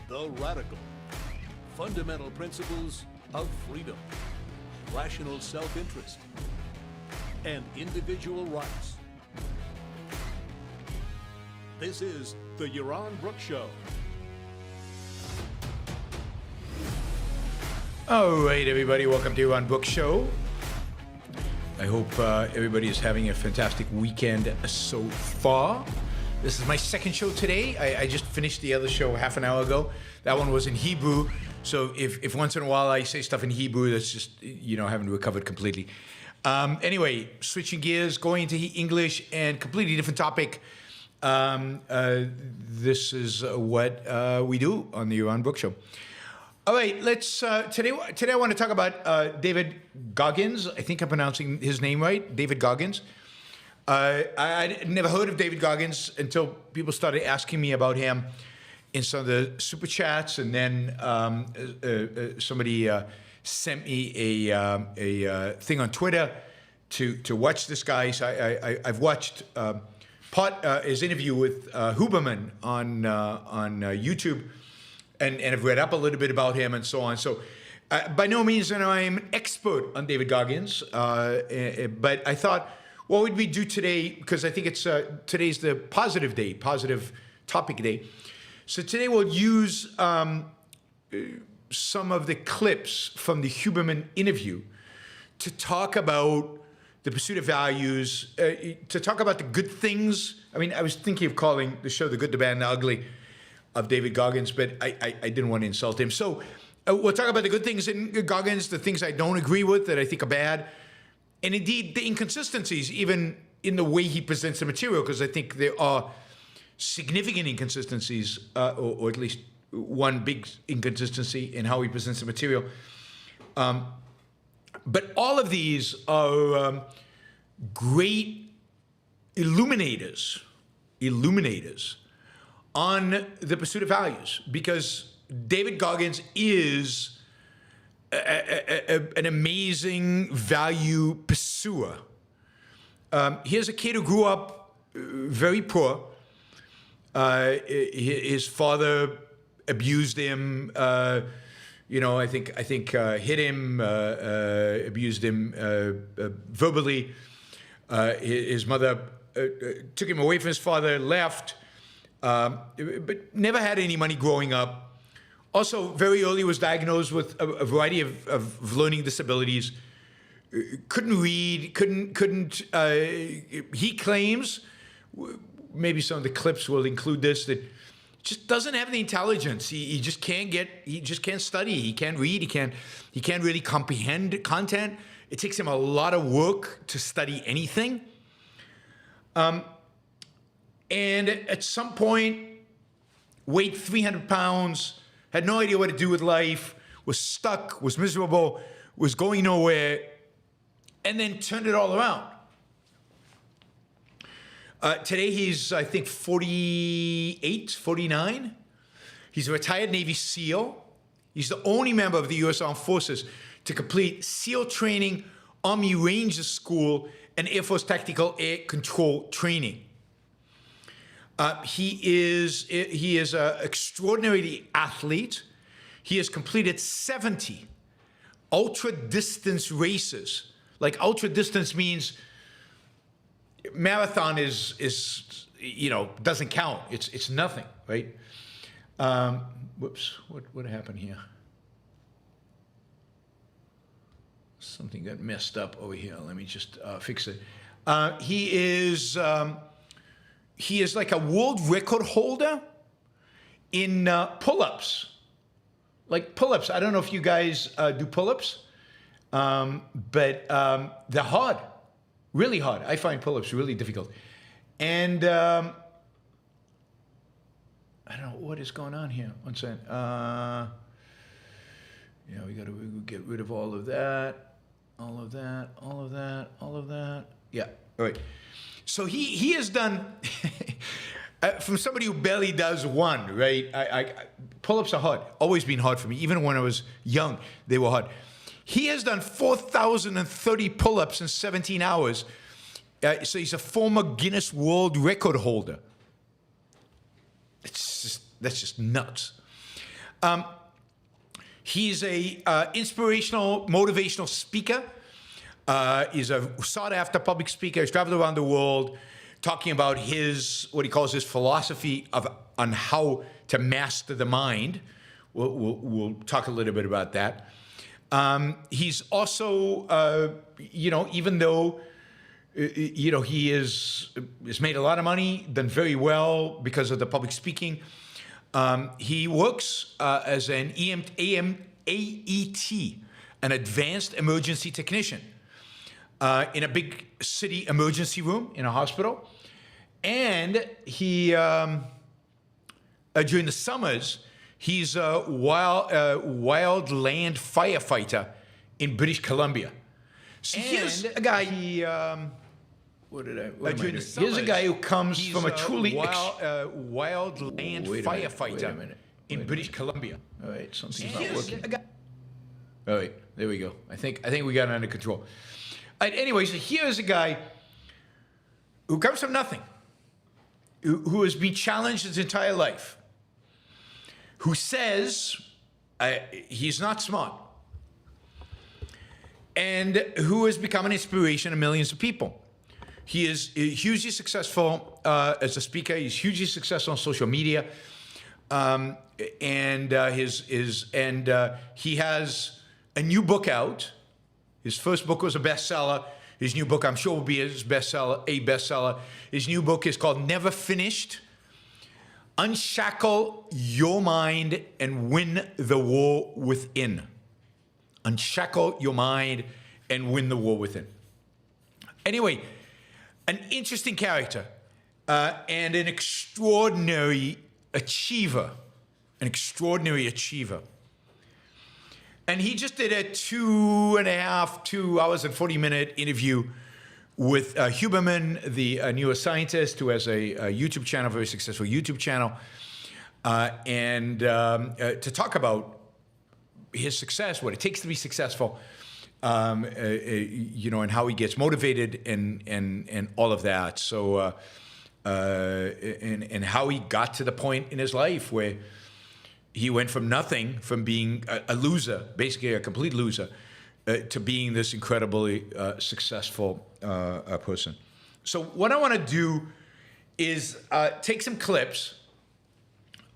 The radical, fundamental principles of freedom, rational self-interest, and individual rights. This is the Yaron Brook Show. All right, everybody, welcome to Yaron Brook Show. I hope everybody is having a fantastic weekend so far. This is my second show today. I just finished the other show half an hour ago. That one was in Hebrew. So if once in a while I say stuff in Hebrew, that's just, I haven't recovered completely. Anyway, switching gears, going into English and completely different topic. This is what we do on the Yaron Brook Show. All right, let's today I want to talk about David Goggins. I think I'm pronouncing his name right, David Goggins. I never heard of David Goggins until people started asking me about him in some of the super chats, and then somebody sent me a thing on Twitter to watch this guy. So I've watched his interview with Huberman on YouTube. And I've read up a little bit about him and so on. So by no means am I an expert on David Goggins, but I thought, what would we do today? Because I think it's today's the positive topic day. So today we'll use some of the clips from the Huberman interview to talk about the pursuit of values, to talk about the good things. I mean, I was thinking of calling the show The Good, the Bad, and the Ugly of David Goggins, but I didn't want to insult him. So we'll talk about the good things in Goggins, the things I don't agree with, that I think are bad, and indeed the inconsistencies, even in the way he presents the material, because I think there are significant inconsistencies, or at least one big inconsistency in how he presents the material. But all of these are great illuminators on the pursuit of values, because David Goggins is an amazing value pursuer. Here's a kid who grew up very poor. His father abused him. I think hit him, abused him verbally. His mother took him away from his father, left. But never had any money growing up. Also, very early was diagnosed with a variety of learning disabilities. Couldn't read, couldn't. He claims, maybe some of the clips will include this, that just doesn't have the intelligence. He just can't study. He can't read. He can't really comprehend content. It takes him a lot of work to study anything. And at some point, weighed 300 pounds, had no idea what to do with life, was stuck, was miserable, was going nowhere, and then turned it all around. Today he's, I think, 48, 49. He's a retired Navy SEAL. He's the only member of the U.S. Armed Forces to complete SEAL training, Army Ranger School, and Air Force Tactical Air Control training. He is an extraordinary athlete. He has completed 70 ultra-distance races. Like, ultra-distance means marathon is doesn't count. It's nothing, right? Whoops, what happened here? Something got messed up over here. Let me just fix it. He is like a world record holder in pull-ups. Like pull-ups. I don't know if you guys do pull-ups, but they're hard, really hard. I find pull-ups really difficult. And I don't know what is going on here. One second. We got to get rid of all of that, all of that, all of that, all of that. Yeah, all right. So he has done, from somebody who barely does one, right? Pull-ups are hard, always been hard for me. Even when I was young, they were hard. He has done 4,030 pull-ups in 17 hours. So he's a former Guinness World Record holder. That's just nuts. He's a inspirational, motivational speaker. He's a sought-after public speaker. He's traveled around the world talking about what he calls his philosophy on how to master the mind. We'll talk a little bit about that. He's also, even though, he has made a lot of money, done very well because of the public speaking, he works as an AET, an advanced emergency technician, in a big city emergency room in a hospital. And he, during the summers, he's a wild land firefighter in British Columbia. So here's a guy. Here's a guy who comes from a truly wild land firefighter in British Columbia. All right, something's not working. All right, there we go. I think we got it under control. Anyway, so here's a guy who comes from nothing, who has been challenged his entire life, who says he's not smart, and who has become an inspiration to millions of people. He is hugely successful as a speaker. He's hugely successful on social media, and he has a new book out. His first book was a bestseller. His new book, I'm sure, will be a bestseller. His new book is called Never Finished: Unshackle Your Mind and Win the War Within. Unshackle your mind and win the war within. Anyway, an interesting character and an extraordinary achiever. And he just did a 2 hours and 40-minute interview with Huberman, the neuroscientist who has a YouTube channel, very successful YouTube channel, to talk about his success, what it takes to be successful, and how he gets motivated and all of that. So, and how he got to the point in his life where he went from nothing, from being a loser, basically a complete loser, to being this incredibly successful person. So what I want to do is take some clips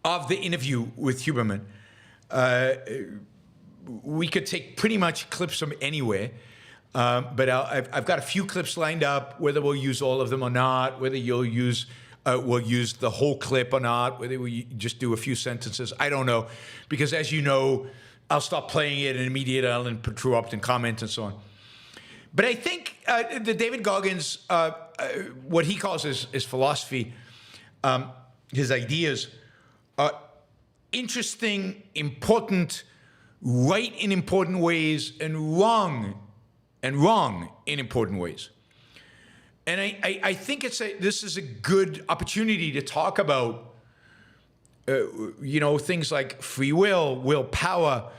of the interview with Huberman. We could take pretty much clips from anywhere, but I've got a few clips lined up, whether we'll use all of them or not, whether we'll use the whole clip or not, whether we just do a few sentences. I don't know, because as you know, I'll stop playing it and immediately I'll interrupt and comment and so on. But I think the David Goggins, what he calls his philosophy, his ideas, are interesting, important, right in important ways, and wrong in important ways. And I think this is a good opportunity to talk about, things like free will, willpower,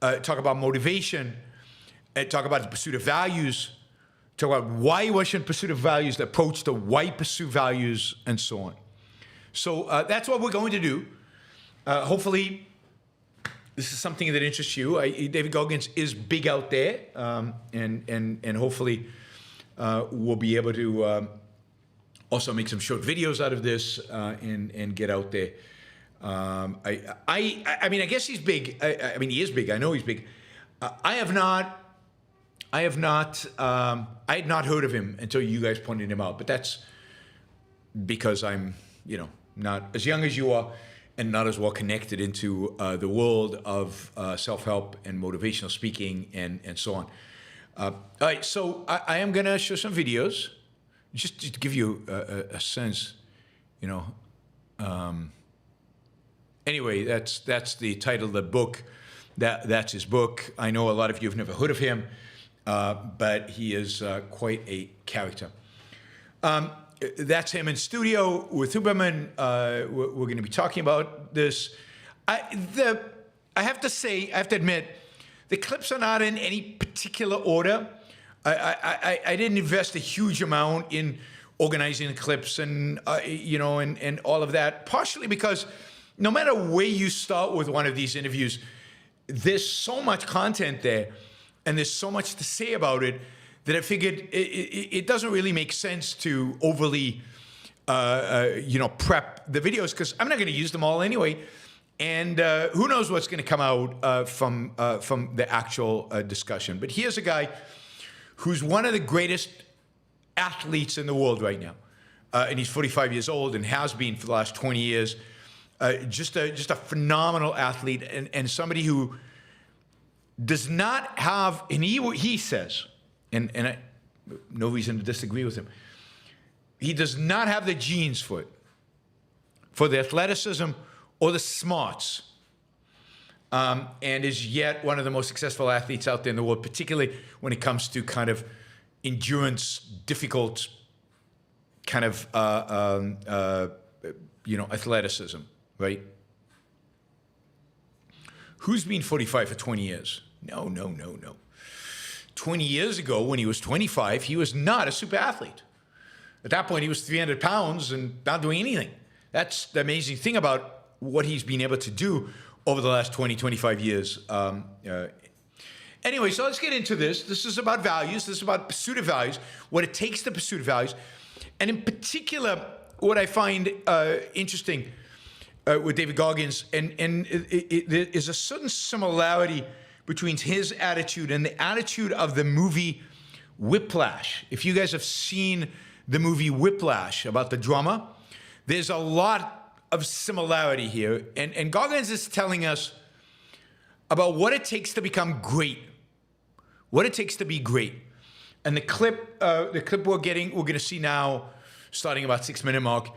talk about motivation, talk about the pursuit of values, talk about why one should pursue the values, the approach to why pursue values, and so on. So that's what we're going to do. Hopefully, this is something that interests you. David Goggins is big out there, and hopefully we'll be able to also make some short videos out of this and get out there. I mean, I guess he's big. I mean, he is big. I know he's big. I had not heard of him until you guys pointed him out. But that's because I'm, not as young as you are, and not as well connected into the world of self-help and motivational speaking and so on. All right, so I am going to show some videos, just to give you a sense, Anyway, that's the title of the book. That's his book. I know a lot of you have never heard of him, but he is quite a character. That's him in studio with Huberman. We're going to be talking about this. I have to admit, the clips are not in any particular order. I didn't invest a huge amount in organizing the clips and and all of that, partially because no matter where you start with one of these interviews, there's so much content there and there's so much to say about it that I figured it doesn't really make sense to overly, prep the videos, because I'm not going to use them all anyway. And who knows what's going to come out from the actual discussion. But here's a guy who's one of the greatest athletes in the world right now. And he's 45 years old and has been for the last 20 years. Just a phenomenal athlete and somebody who does not have, and he says, and I, no reason to disagree with him, he does not have the genes for it, for the athleticism or the smarts, and is yet one of the most successful athletes out there in the world, particularly when it comes to kind of endurance, difficult kind of, athleticism, right? Who's been 45 for 20 years? No. 20 years ago, when he was 25, he was not a super athlete. At that point, he was 300 pounds and not doing anything. That's the amazing thing about what he's been able to do over the last 20, 25 years. Anyway, so let's get into this. This is about values. This is about pursuit of values, what it takes to pursue values. And in particular, what I find interesting with David Goggins, and there is a certain similarity between his attitude and the attitude of the movie Whiplash. If you guys have seen the movie Whiplash about the drummer, there's a lot of similarity here. And Goggins is telling us about what it takes to become great, what it takes to be great. And the clip we're going to see now, starting about 6-minute mark,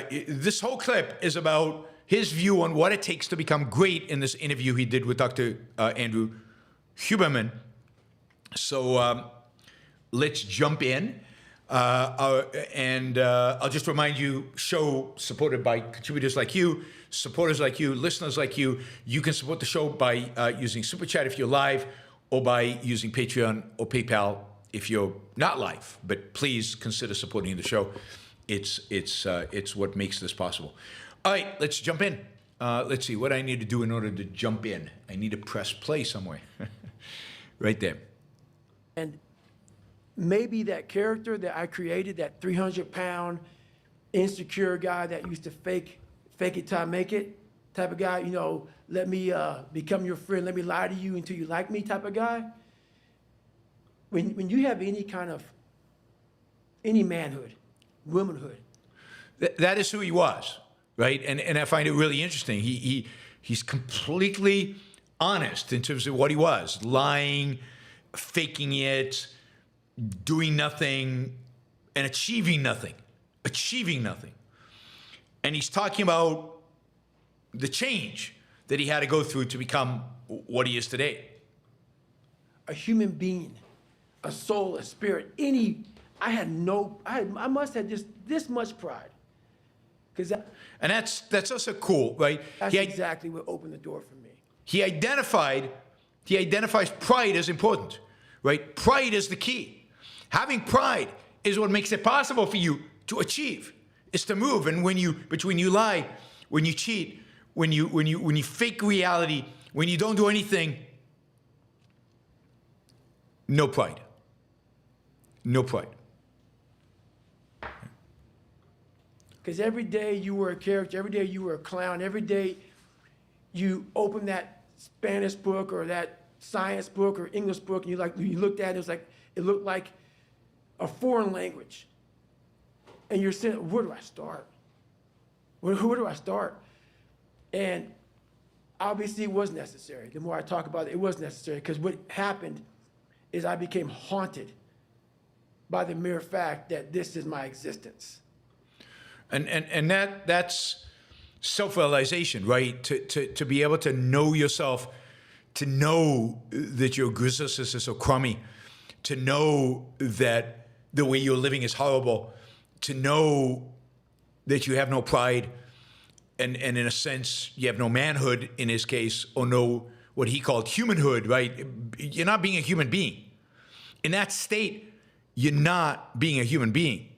this whole clip is about his view on what it takes to become great in this interview he did with Dr. Andrew Huberman. So let's jump in. And I'll just remind you, show supported by contributors like you, supporters like you, listeners like you. You can support the show by using Super Chat if you're live, or by using Patreon or PayPal if you're not live. But please consider supporting the show. It's what makes this possible. All right, let's jump in. Let's see what I need to do in order to jump in. I need to press play somewhere. Right there. And maybe that character that I created, that 300-pound, insecure guy that used to fake it till I make it type of guy, let me become your friend, let me lie to you until you like me type of guy. When you have any manhood, womanhood. That is who he was, right? And I find it really interesting. He's completely honest in terms of what he was, lying, faking it, doing nothing, and achieving nothing. And he's talking about the change that he had to go through to become what he is today. A human being, a soul, a spirit, I must have just this much pride. And that's also cool, right? That's exactly what opened the door for me. He identifies pride as important, right? Pride is the key. Having pride is what makes it possible for you to achieve. It's to move. And when you lie, when you cheat, when you fake reality, when you don't do anything, no pride. No pride. Because every day you were a character, every day you were a clown, every day you opened that Spanish book or that science book or English book, and you looked at it, it looked like a foreign language. And you're saying, where do I start? Where do I start? And obviously it was necessary. The more I talk about it, it was necessary, because what happened is I became haunted by the mere fact that this is my existence. And that's self-realization, right? To be able to know yourself, to know that your existence is so crummy, to know that the way you're living is horrible, to know that you have no pride, and in a sense, you have no manhood in his case, or no, what he called humanhood, right? You're not being a human being. In that state, you're not being a human being.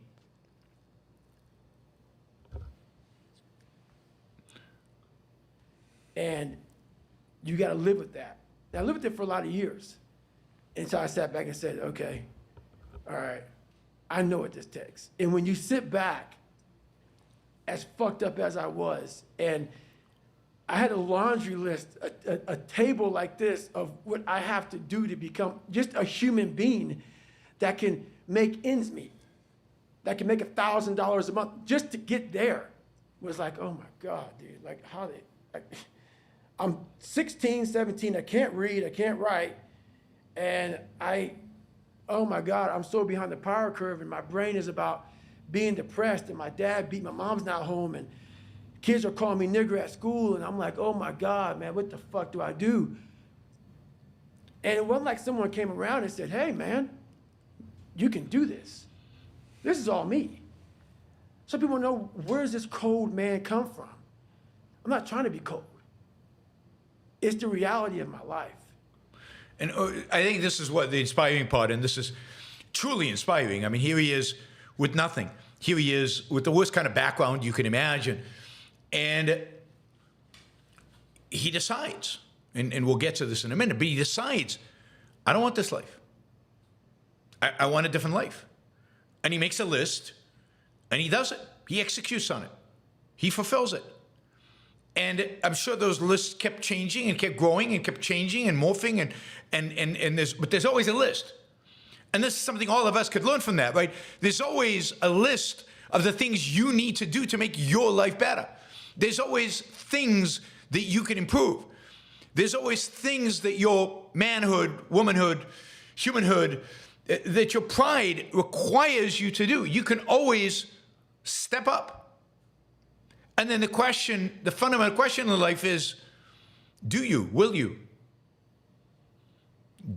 And you got to live with that. And I lived with it for a lot of years. And so I sat back and said, okay, all right, I know what this takes. And when you sit back, as fucked up as I was, and I had a laundry list, a table like this of what I have to do to become just a human being that can make ends meet, that can make $1,000 a month just to get there, was like, oh my God, dude, like how they, like, I'm 16, 17, I can't read, I can't write, and oh my God, I'm so behind the power curve, and my brain is about being depressed, and my dad beat, my mom's not home, and kids are calling me nigger at school, and I'm like, oh my God, man, what the fuck do I do? And it wasn't like someone came around and said, hey, man, you can do this. This is all me. Some people know, where does this cold man come from? I'm not trying to be cold. It's the reality of my life. And I think this is what the inspiring part, and this is truly inspiring. I mean, here he is with nothing. Here he is with the worst kind of background you can imagine. And he decides, and we'll get to this in a minute, but he decides, I don't want this life. I want a different life. And he makes a list, and he does it. He executes on it. He fulfills it. And I'm sure those lists kept changing and kept growing and kept changing and morphing, but there's always a list. And this is something all of us could learn from that, right? There's always a list of the things you need to do to make your life better. There's always things that you can improve. There's always things that your manhood, womanhood, humanhood, that your pride requires you to do. You can always step up. And then the fundamental question in life is, do you? Will you?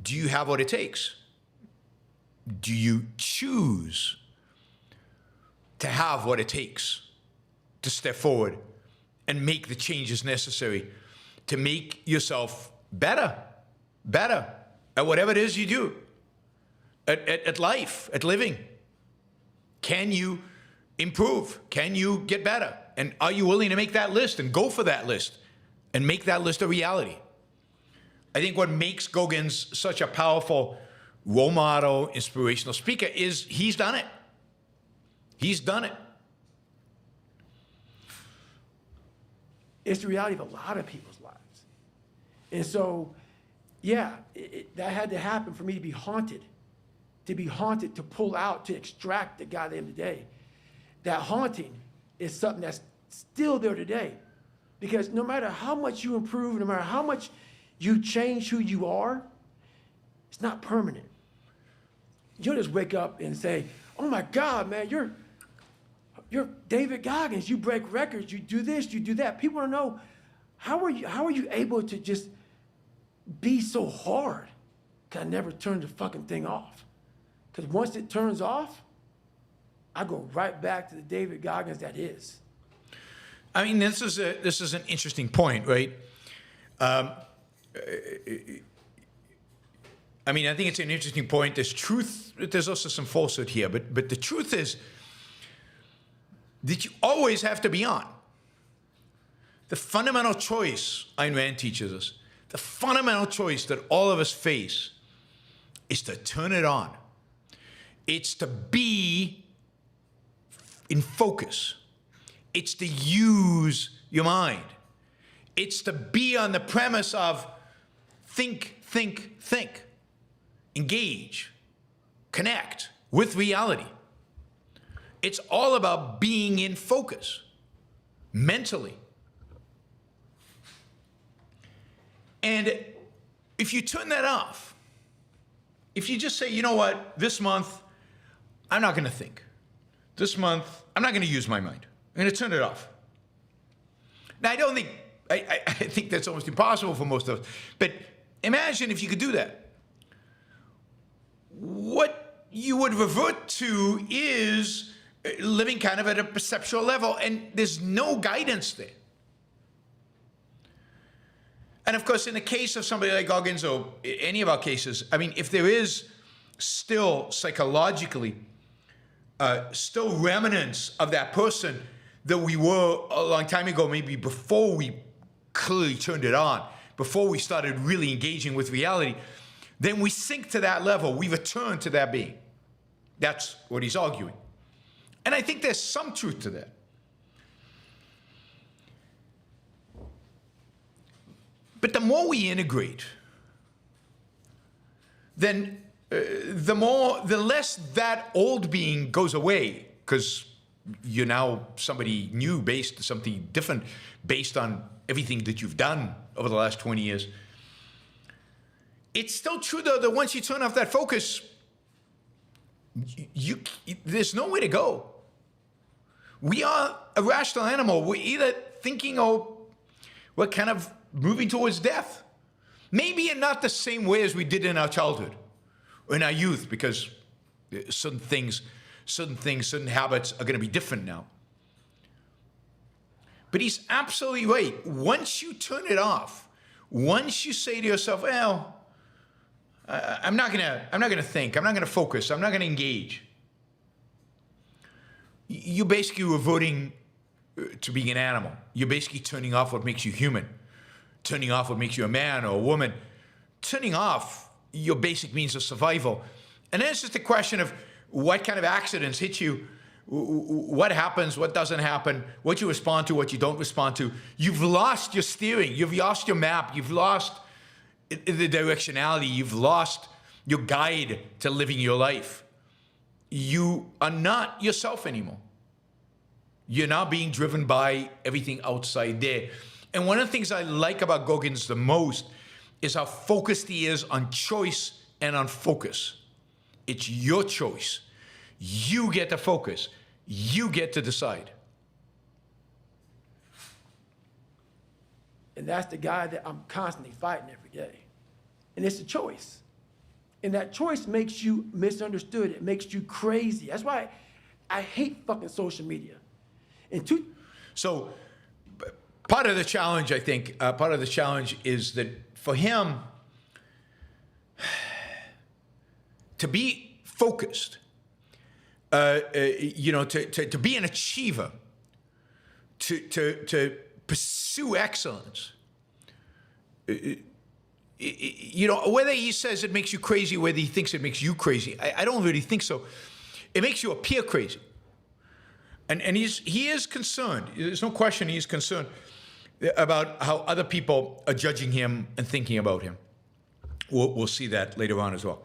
Do you have what it takes? Do you choose to have what it takes to step forward and make the changes necessary to make yourself better at whatever it is you do, at life, at living? Can you improve? Can you get better? And are you willing to make that list and go for that list and make that list a reality? I think what makes Goggins such a powerful role model, inspirational speaker is he's done it. He's done it. It's the reality of a lot of people's lives. And so, yeah, that had to happen for me to be haunted, to pull out, to extract the guy at the end of the day. That haunting is something that's still there today. Because no matter how much you improve, no matter how much you change who you are, it's not permanent. You don't just wake up and say, oh my God, man, you're David Goggins, you break records, you do this, you do that. People want to know, how are you able to just be so hard? Because I never turned the fucking thing off. Because once it turns off, I go right back to the David Goggins that is. I mean, this is an interesting point, right? I mean, I think it's an interesting point. There's truth, there's also some falsehood here, but the truth is that you always have to be on. The fundamental choice, Ayn Rand teaches us, the fundamental choice that all of us face is to turn it on. It's to be in focus. It's to use your mind. It's to be on the premise of think. Engage, connect with reality. It's all about being in focus mentally. And if you turn that off, if you just say, you know what, this month, I'm not going to think. This month, I'm not going to use my mind. I'm going to turn it off. Now, I think that's almost impossible for most of us. But imagine if you could do that. What you would revert to is living kind of at a perceptual level, and there's no guidance there. And of course, in the case of somebody like Goggins or any of our cases, I mean, if there is still psychologically, still remnants of that person that we were a long time ago, maybe before we clearly turned it on, before we started really engaging with reality, then we sink to that level. We return to that being. That's what he's arguing. And I think there's some truth to that. But the more we integrate, then the less that old being goes away, because you're now somebody new, something different, based on everything that you've done over the last 20 years. It's still true, though, that once you turn off that focus, there's nowhere to go. We are a rational animal. We're either thinking, or we're kind of moving towards death. Maybe in not the same way as we did in our childhood or in our youth, because certain things, certain habits are going to be different now. But he's absolutely right. Once you turn it off, once you say to yourself, well, I'm not gonna think, I'm not gonna focus, I'm not gonna engage, you're basically reverting to being an animal. You're basically turning off what makes you human, turning off what makes you a man or a woman, turning off your basic means of survival. And then it's just a question of what kind of accidents hit you, what happens, what doesn't happen, what you respond to, what you don't respond to. You've lost your steering, you've lost your map, you've lost the directionality, you've lost your guide to living your life. You are not yourself anymore. You're now being driven by everything outside there. And one of the things I like about Goggins the most is how focused he is on choice and on focus. It's your choice. You get to focus. You get to decide. And that's the guy that I'm constantly fighting every day. And it's a choice. And that choice makes you misunderstood. It makes you crazy. That's why I hate fucking social media. So part of the challenge, I think, is that for him, to be focused, to be an achiever, to pursue excellence, whether he says it makes you crazy, whether he thinks it makes you crazy, I don't really think so. It makes you appear crazy. And he is concerned. There's no question he is concerned about how other people are judging him and thinking about him. We'll see that later on as well.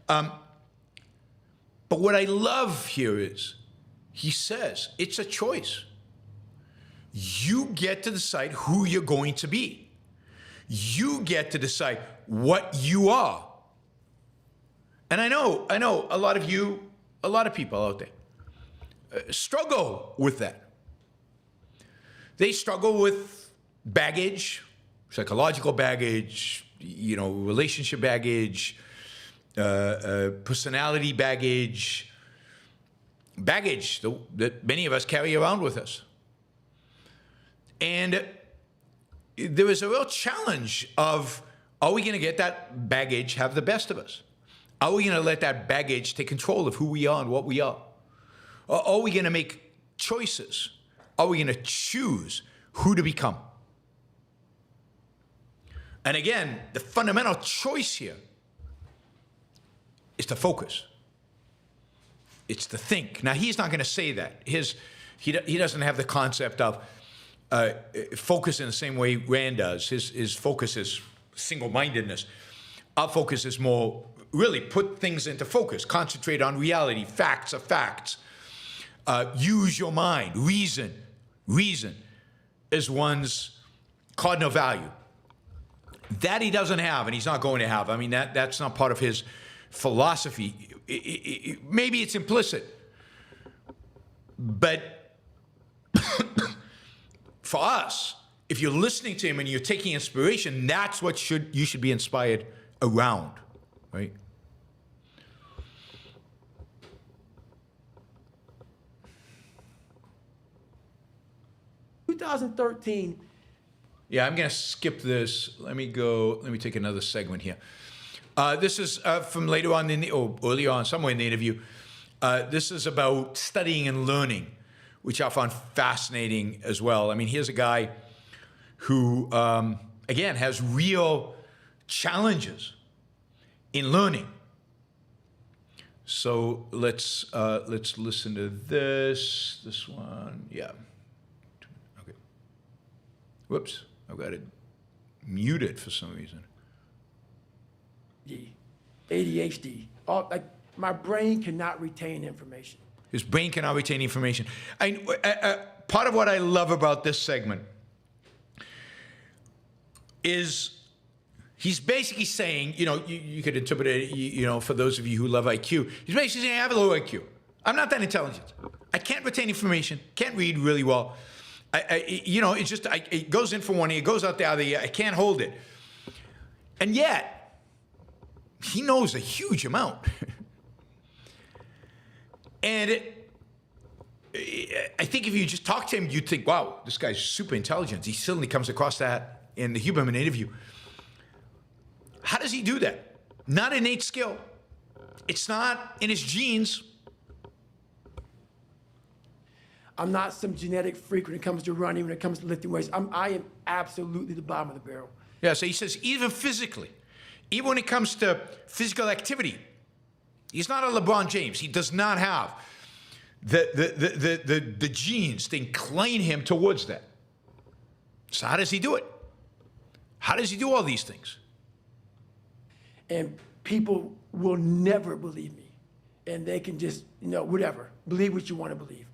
But what I love here is, he says, it's a choice. You get to decide who you're going to be. You get to decide what you are. And I know a lot of people out there struggle with that. They struggle with baggage, psychological baggage, relationship baggage, personality baggage that many of us carry around with us. And there is a real challenge of, are we going to get that baggage have the best of us? Are we going to let that baggage take control of who we are and what we are? Or are we going to make choices? Are we going to choose who to become? And again, the fundamental choice here is to focus. It's to think. Now, he's not going to say that. He doesn't have the concept of focus in the same way Rand does. His focus is single-mindedness. Our focus is more really put things into focus, concentrate on reality, facts are facts. Use your mind, reason. Reason is one's cardinal value. That he doesn't have, and he's not going to have. I mean, that's not part of his philosophy. Maybe it's implicit, but for us, if you're listening to him and you're taking inspiration, that's what you should be inspired around, right? In 2013. Yeah, I'm going to skip this. Let me take another segment here. This is from later on earlier on, somewhere in the interview. This is about studying and learning, which I found fascinating as well. I mean, here's a guy who, again, has real challenges in learning. So let's listen to this one. Yeah. Okay. Whoops, I've got it muted for some reason. ADHD. Like my brain cannot retain information. His brain cannot retain information. Part of what I love about this segment is he's basically saying, you could interpret it, for those of you who love IQ, he's basically saying, I have a low IQ. I'm not that intelligent. I can't retain information, can't read really well. It's just, it goes in for one ear, it goes out the other ear, I can't hold it. And yet, he knows a huge amount. And I think if you just talk to him, you'd think, wow, this guy's super intelligent. He certainly comes across that in the Huberman interview. How does he do that? Not innate skill. It's not in his genes. I'm not some genetic freak when it comes to running, when it comes to lifting weights. I am absolutely the bottom of the barrel. Yeah, so he says even physically, even when it comes to physical activity, he's not a LeBron James. He does not have the genes to incline him towards that. So how does he do it? How does he do all these things? And people will never believe me. And they can just, whatever, believe what you want to believe.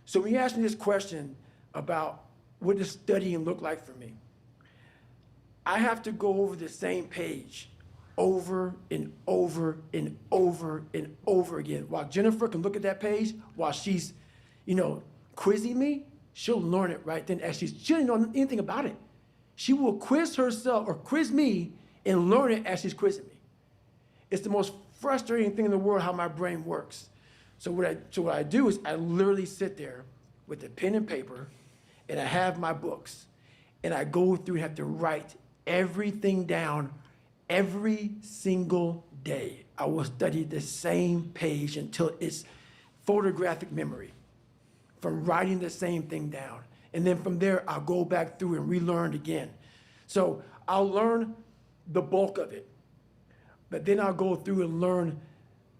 So when you ask me this question about what does studying look like for me, I have to go over the same page over and over and over and over again. While Jennifer can look at that page, while she's, quizzing me, she'll learn it right then. As she doesn't know anything about it. She will quiz herself or quiz me and learn it as she's quizzing me. It's the most frustrating thing in the world how my brain works. So what I do is I literally sit there with a pen and paper, and I have my books, and I go through and have to write everything down every single day. I will study the same page until it's photographic memory from writing the same thing down. And then from there, I'll go back through and relearn again. So I'll learn the bulk of it, but then I'll go through and learn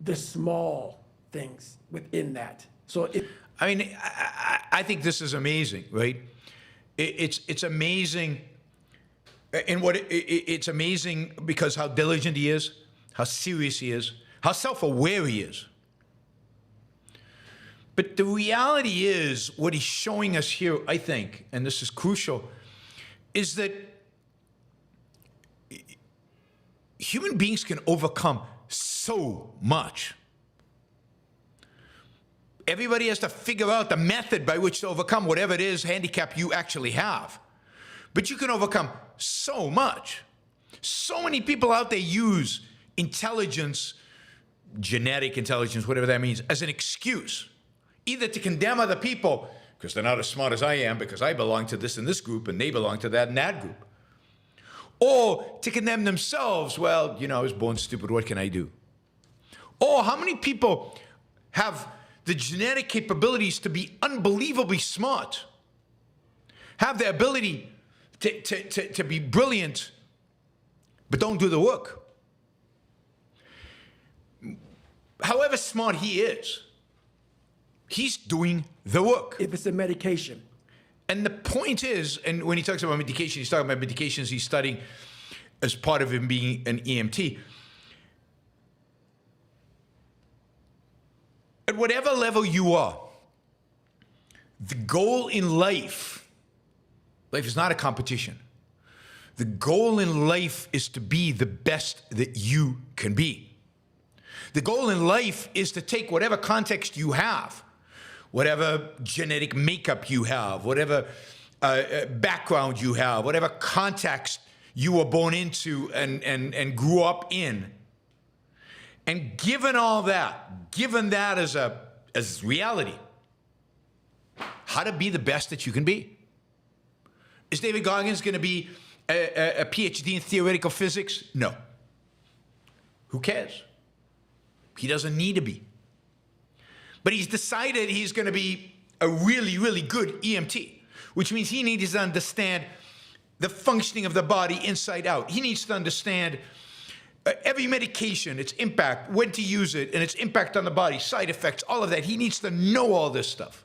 the small things within that. So I think this is amazing, right? It's amazing. And it's amazing because how diligent he is, how serious he is, how self-aware he is. But the reality is, what he's showing us here, I think, and this is crucial, is that human beings can overcome so much. Everybody has to figure out the method by which to overcome whatever it is handicap you actually have. But you can overcome so much. So many people out there use intelligence, genetic intelligence, whatever that means, as an excuse. Either to condemn other people, because they're not as smart as I am, because I belong to this and this group, and they belong to that and that group. Or to condemn themselves, well, I was born stupid, what can I do? Or how many people have the genetic capabilities to be unbelievably smart, have the ability to be brilliant, but don't do the work? However smart he is, he's doing the work. if it's a medication, And the point is, and when he talks about medication, he's talking about medications he's studying as part of him being an EMT. At whatever level you are, the goal in life is not a competition. The goal in life is to be the best that you can be. The goal in life is to take whatever context you have, whatever genetic makeup you have, whatever background you have, whatever context you were born into and grew up in. And given all that, given that as reality, how to be the best that you can be. Is David Goggins going to be a PhD in theoretical physics? No. Who cares? He doesn't need to be. But he's decided he's going to be a really, really good EMT, which means he needs to understand the functioning of the body inside out. He needs to understand every medication, its impact, when to use it, and its impact on the body, side effects, all of that. He needs to know all this stuff.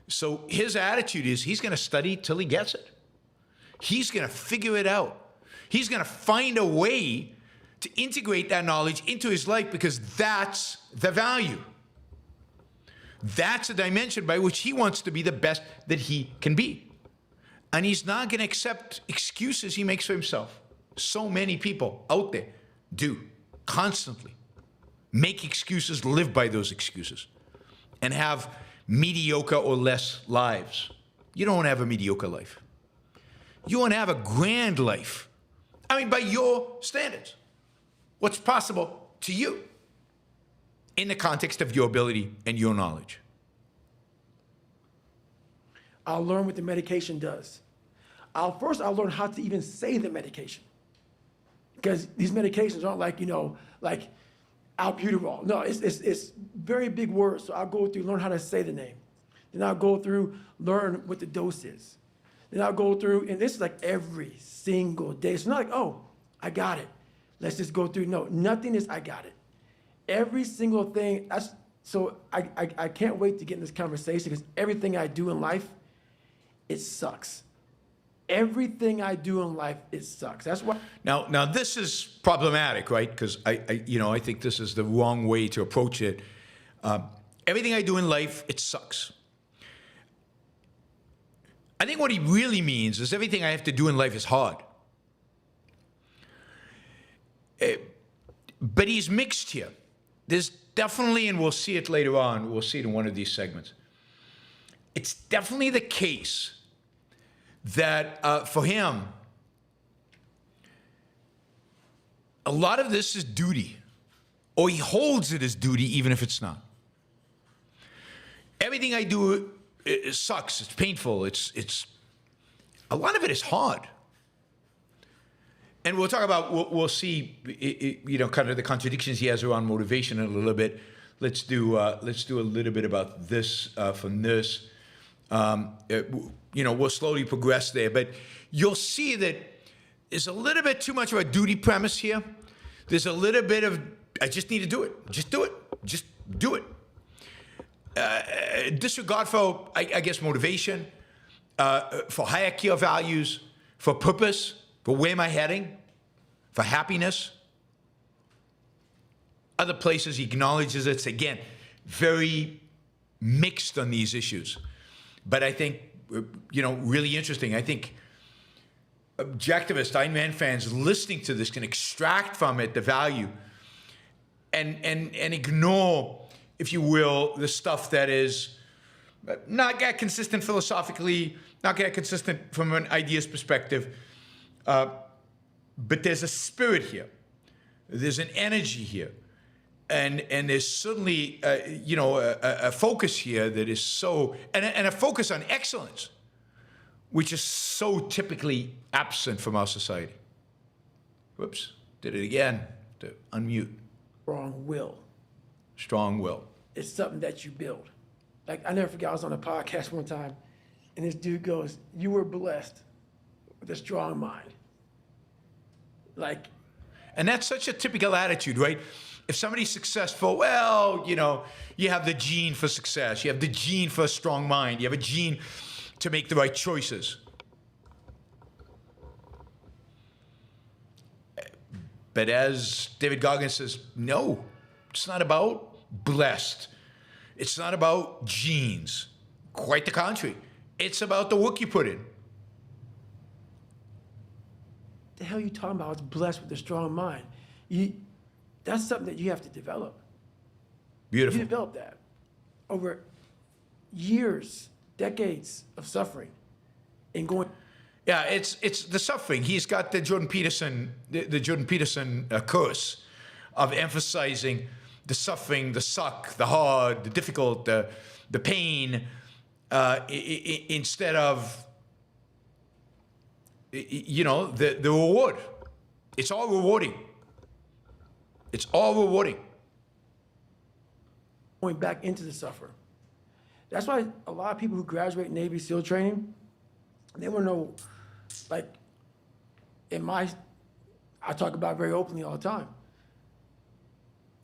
So his attitude is he's going to study till he gets it. He's going to figure it out. He's going to find a way to integrate that knowledge into his life because that's the value. That's a dimension by which he wants to be the best that he can be. And he's not going to accept excuses he makes for himself. So many people out there do constantly make excuses, live by those excuses, and have mediocre or less lives. You don't have a mediocre life. You want to have a grand life. I mean, by your standards. What's possible to you in the context of your ability and your knowledge. I'll learn what the medication does. I'll learn how to even say the medication. Because these medications aren't like, like albuterol. No, it's very big words. So I'll go through, learn how to say the name. Then I'll go through, learn what the dose is. Then I'll go through, and this is like every single day. It's not like, oh, I got it. Let's just go through. No, nothing is I got it. Every single thing. So I can't wait to get in this conversation because everything I do in life, it sucks. Everything I do in life, it sucks. That's why. Now this is problematic, right? Because I think this is the wrong way to approach it. Everything I do in life, it sucks. I think what he really means is everything I have to do in life is hard. But he's mixed here. There's definitely, and we'll see it later on, we'll see it in one of these segments. It's definitely the case that for him, a lot of this is duty, or he holds it as duty even if it's not. Everything I do, it sucks, it's painful, it's a lot of it is hard. And we'll talk about, we'll see, kind of the contradictions he has around motivation in a little bit. Let's do a little bit about this from this. We'll slowly progress there, but you'll see that there's a little bit too much of a duty premise here. There's a little bit of, I just need to do it. Just do it. Just do it. Disregard for, I guess, motivation, for hierarchy of values, for purpose, for where am I heading, for happiness. Other places he acknowledges it's, again, very mixed on these issues. But I think, really interesting. I think objectivist Iron Man fans listening to this can extract from it the value and ignore, if you will, the stuff that is not that consistent philosophically, not that consistent from an ideas perspective. But there's a spirit here. There's an energy here. And there's certainly, a focus here that is so, and a focus on excellence, which is so typically absent from our society. Whoops, did it again. To unmute. Strong will. Strong will. It's something that you build. Like, I never forget, I was on a podcast one time, and this dude goes, you were blessed with a strong mind. And that's such a typical attitude, right? If somebody's successful, well, you have the gene for success. You have the gene for a strong mind. You have a gene to make the right choices. But as David Goggins says, no, it's not about blessed. It's not about genes. Quite the contrary. It's about the work you put in. The hell are you talking about? It's blessed with a strong mind. That's something that you have to develop. Beautiful. You develop that over years, decades of suffering and going. Yeah, it's the suffering. He's got the Jordan Peterson, the Jordan Peterson curse of emphasizing the suffering, the suck, the hard, the difficult, the pain, instead of the reward. It's all rewarding. It's all rewarding. Going back into the suffer. That's why a lot of people who graduate Navy SEAL training, There were no, like, I talk about very openly all the time.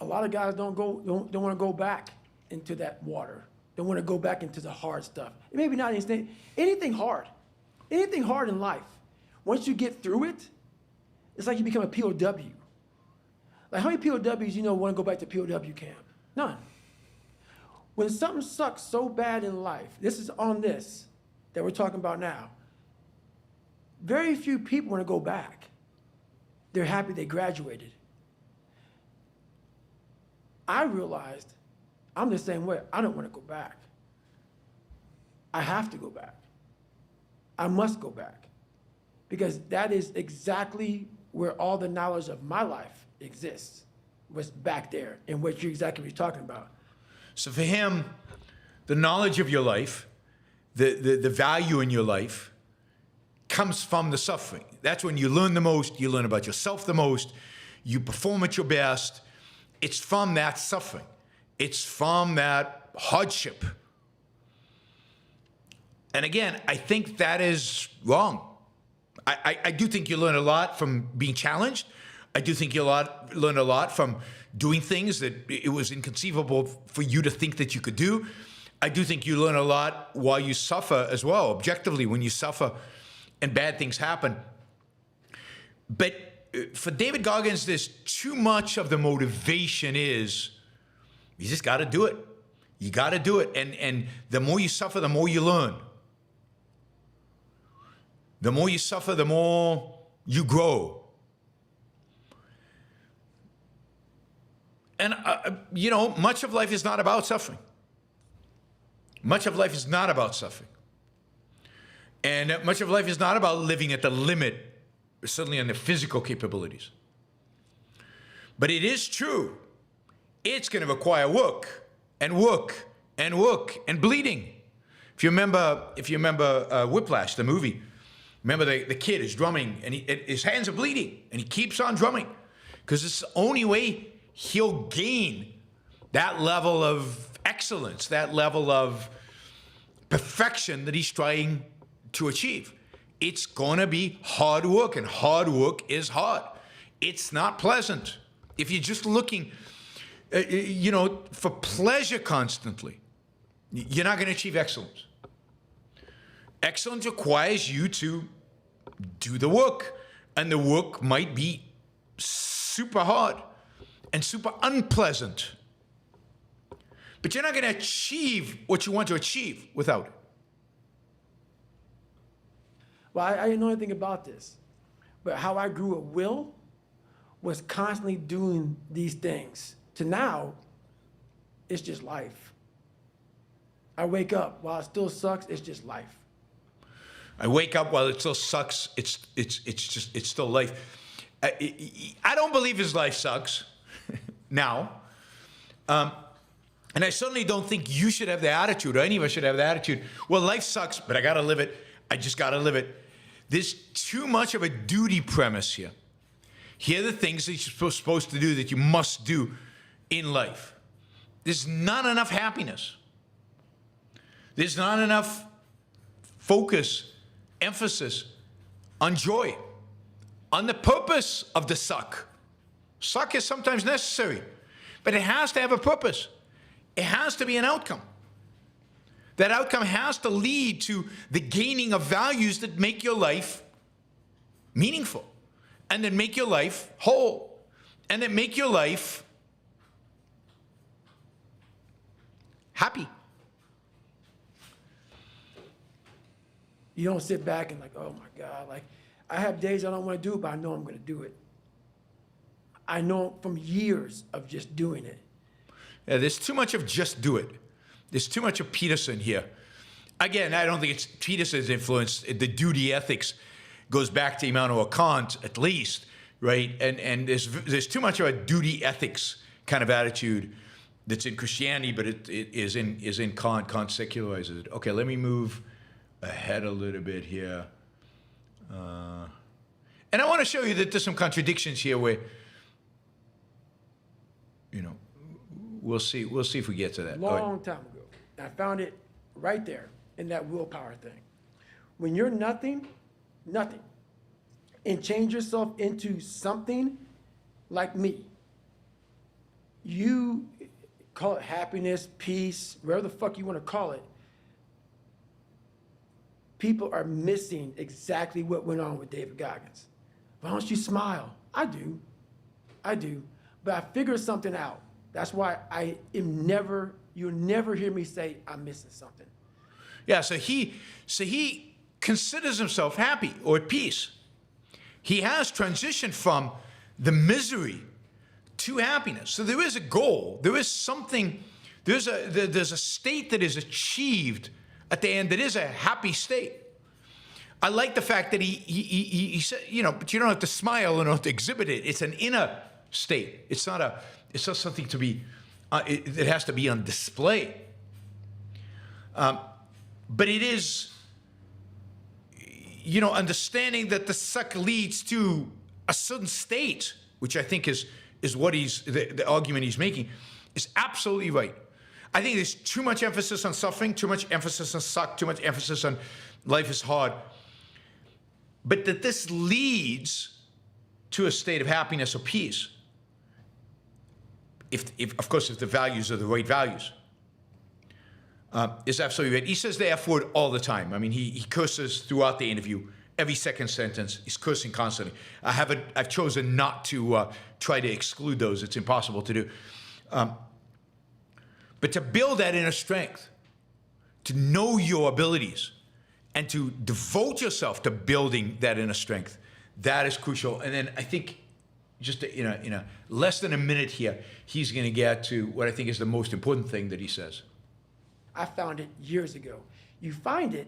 A lot of guys don't want to go back into that water. Don't want to go back into the hard stuff. Maybe not anything hard in life. Once you get through it, it's like you become a POW. Like, how many POWs want to go back to POW camp? None. When something sucks so bad in life, this is on this that we're talking about now, very few people want to go back. They're happy they graduated. I realized I'm the same way. I don't want to go back. I have to go back. I must go back. Because that is exactly where all the knowledge of my life exists, was back there, and what you're talking about. So for him, the knowledge of your life, the value in your life, comes from the suffering. That's when you learn the most, you learn about yourself the most, you perform at your best. It's from that suffering. It's from that hardship. And again, I think that is wrong. I do think you learn a lot from being challenged. I do think you learn a lot from doing things that it was inconceivable for you to think that you could do. I do think you learn a lot while you suffer as well, objectively, when you suffer and bad things happen. But for David Goggins, there's too much of the motivation is, you just got to do it. You got to do it. And the more you suffer, the more you learn. The more you suffer, the more you grow. And, much of life is not about suffering. Much of life is not about suffering. And much of life is not about living at the limit, certainly on the physical capabilities. But it is true. It's going to require work and work and work and bleeding. If you remember Whiplash, the movie, remember the kid is drumming and his hands are bleeding and he keeps on drumming because it's the only way he'll gain that level of excellence, that level of perfection that he's trying to achieve. It's going to be hard work, and hard work is hard. It's not pleasant. If you're just looking, for pleasure constantly, you're not going to achieve excellence. Excellence requires you to do the work, and the work might be super hard and super unpleasant. But you're not going to achieve what you want to achieve without it. Well, I didn't know anything about this, but how I grew a will was constantly doing these things. To now, it's just life. I wake up, while it still sucks, it's just life. I wake up while it still sucks, it's still life. I don't believe his life sucks now. And I certainly don't think you should have the attitude, or any of us should have the attitude, well, life sucks, but I got to live it. I just got to live it. There's too much of a duty premise here. Here are the things that you're supposed to do, that you must do in life. There's not enough happiness. There's not enough focus, emphasis on joy, on the purpose of the suck. Suck is sometimes necessary, but it has to have a purpose. It has to be an outcome. That outcome has to lead to the gaining of values that make your life meaningful, and that make your life whole, and that make your life happy. You don't sit back and like, oh my God, like, I have days I don't want to do it, but I know I'm going to do it. I know from years of just doing it. Yeah, there's too much of just do it. There's too much of Peterson here. Again, I don't think it's Peterson's influence. The duty ethics goes back to Immanuel Kant, at least, right? And there's too much of a duty ethics kind of attitude that's in Christianity, but it is in Kant. Kant secularizes it. Okay, let me move ahead a little bit here. And I want to show you that there's some contradictions here where, we'll see if we get to that. Long time ago. I found it right there in that willpower thing. when you're nothing, and change yourself into something like me, you call it happiness, peace, whatever the fuck you want to call it, people are missing exactly what went on with David Goggins. Why don't you smile? I do. But I figured something out. That's why you'll never hear me say I'm missing something. Yeah, so he considers himself happy or at peace. He has transitioned from the misery to happiness. So there is a goal. There is something. There's a state that is achieved at the end that is a happy state. I like the fact that he said, but you don't have to smile and have to exhibit it. It's an inner state. It's not something to be. It has to be on display. But it is, understanding that the suck leads to a certain state, which I think is what the argument he's making, is absolutely right. I think there's too much emphasis on suffering, too much emphasis on suck, too much emphasis on life is hard. But that this leads to a state of happiness or peace. If the values are the right values. Is absolutely right. He says the F word all the time. I mean, he curses throughout the interview. Every second sentence, he's cursing constantly. I've chosen not to try to exclude those. It's impossible to do. But to build that inner strength, to know your abilities, and to devote yourself to building that inner strength, that is crucial. And then I think, just in a less than a minute here, he's going to get to what I think is the most important thing that he says. I found it years ago. You find it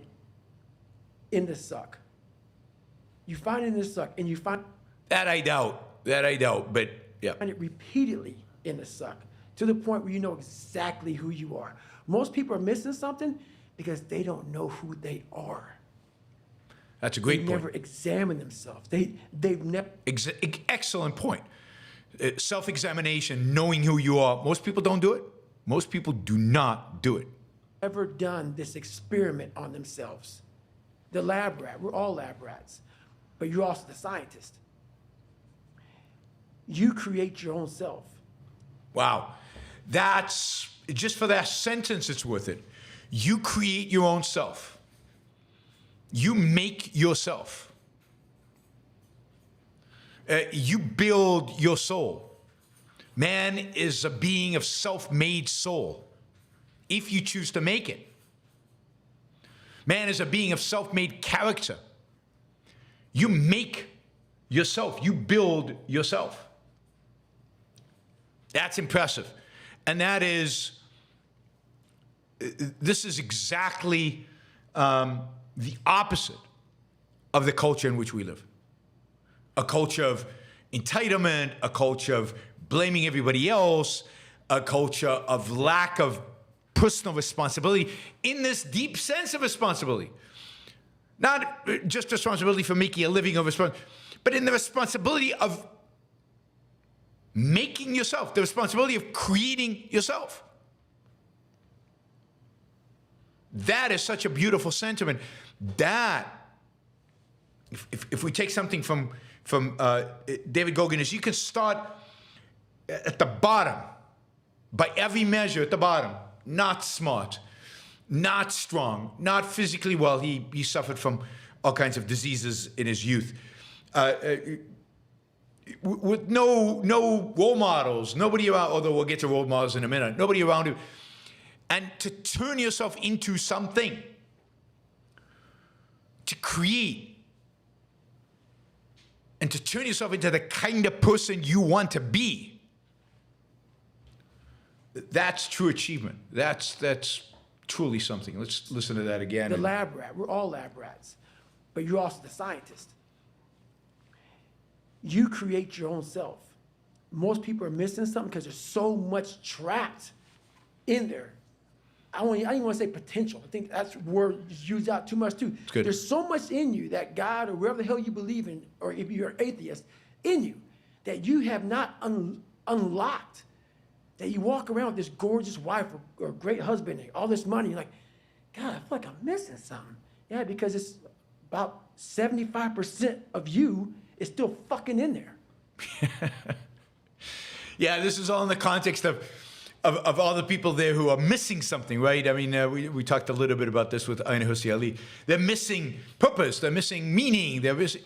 in the suck. You find it in the suck, and you find that I doubt, but yeah. Find it repeatedly in the suck, to the point where you know exactly who you are. Most people are missing something because they don't know who they are. That's a great point. They never examine themselves. They've never. Excellent point. Self-examination, knowing who you are. Most people don't do it. Most people do not do it. Ever done this experiment on themselves. The lab rat, we're all lab rats, but you're also the scientist. You create your own self. Wow. That's, just for that sentence, it's worth it. You create your own self. You make yourself. You build your soul. Man is a being of self-made soul, if you choose to make it. Man is a being of self-made character. You make yourself. You build yourself. That's impressive. And that is, this is exactly the opposite of the culture in which we live. A culture of entitlement, a culture of blaming everybody else, a culture of lack of personal responsibility, in this deep sense of responsibility. Not just responsibility for making a living or but in the responsibility of making yourself, the responsibility of creating yourself. That is such a beautiful sentiment. That, if we take something from David Goggins, you can start at the bottom, by every measure at the bottom. Not smart, not strong, not physically well. He suffered from all kinds of diseases in his youth. With no role models, nobody around, although we'll get to role models in a minute, nobody around you. And to turn yourself into something, to create, and to turn yourself into the kind of person you want to be. That's true achievement. That's truly something. Let's listen to that again. The lab rat, we're all lab rats, but you're also the scientist. You create your own self. Most people are missing something because there's so much trapped in there. I don't even want to say potential. I think that's a word used out too much too. It's good. There's so much in you that God or wherever the hell you believe in, or if you're an atheist, in you, that you have not unlocked. That you walk around with this gorgeous wife or great husband and all this money, you're like, God, I feel like I'm missing something. Yeah, because it's about 75% of you is still fucking in there. Yeah, this is all in the context of all the people there who are missing something, right? I mean, we talked a little bit about this with Aina Hussein Ali. They're missing purpose. They're missing meaning. They're missing,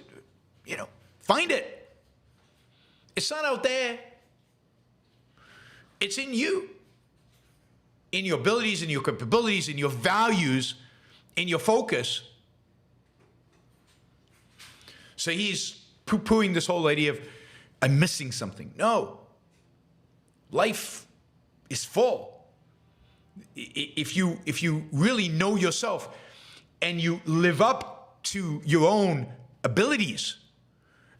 find it. It's not out there. It's in you. In your abilities, in your capabilities, in your values, in your focus. So he's poo-pooing this whole idea of, I'm missing something. No. Life is full. If you really know yourself and you live up to your own abilities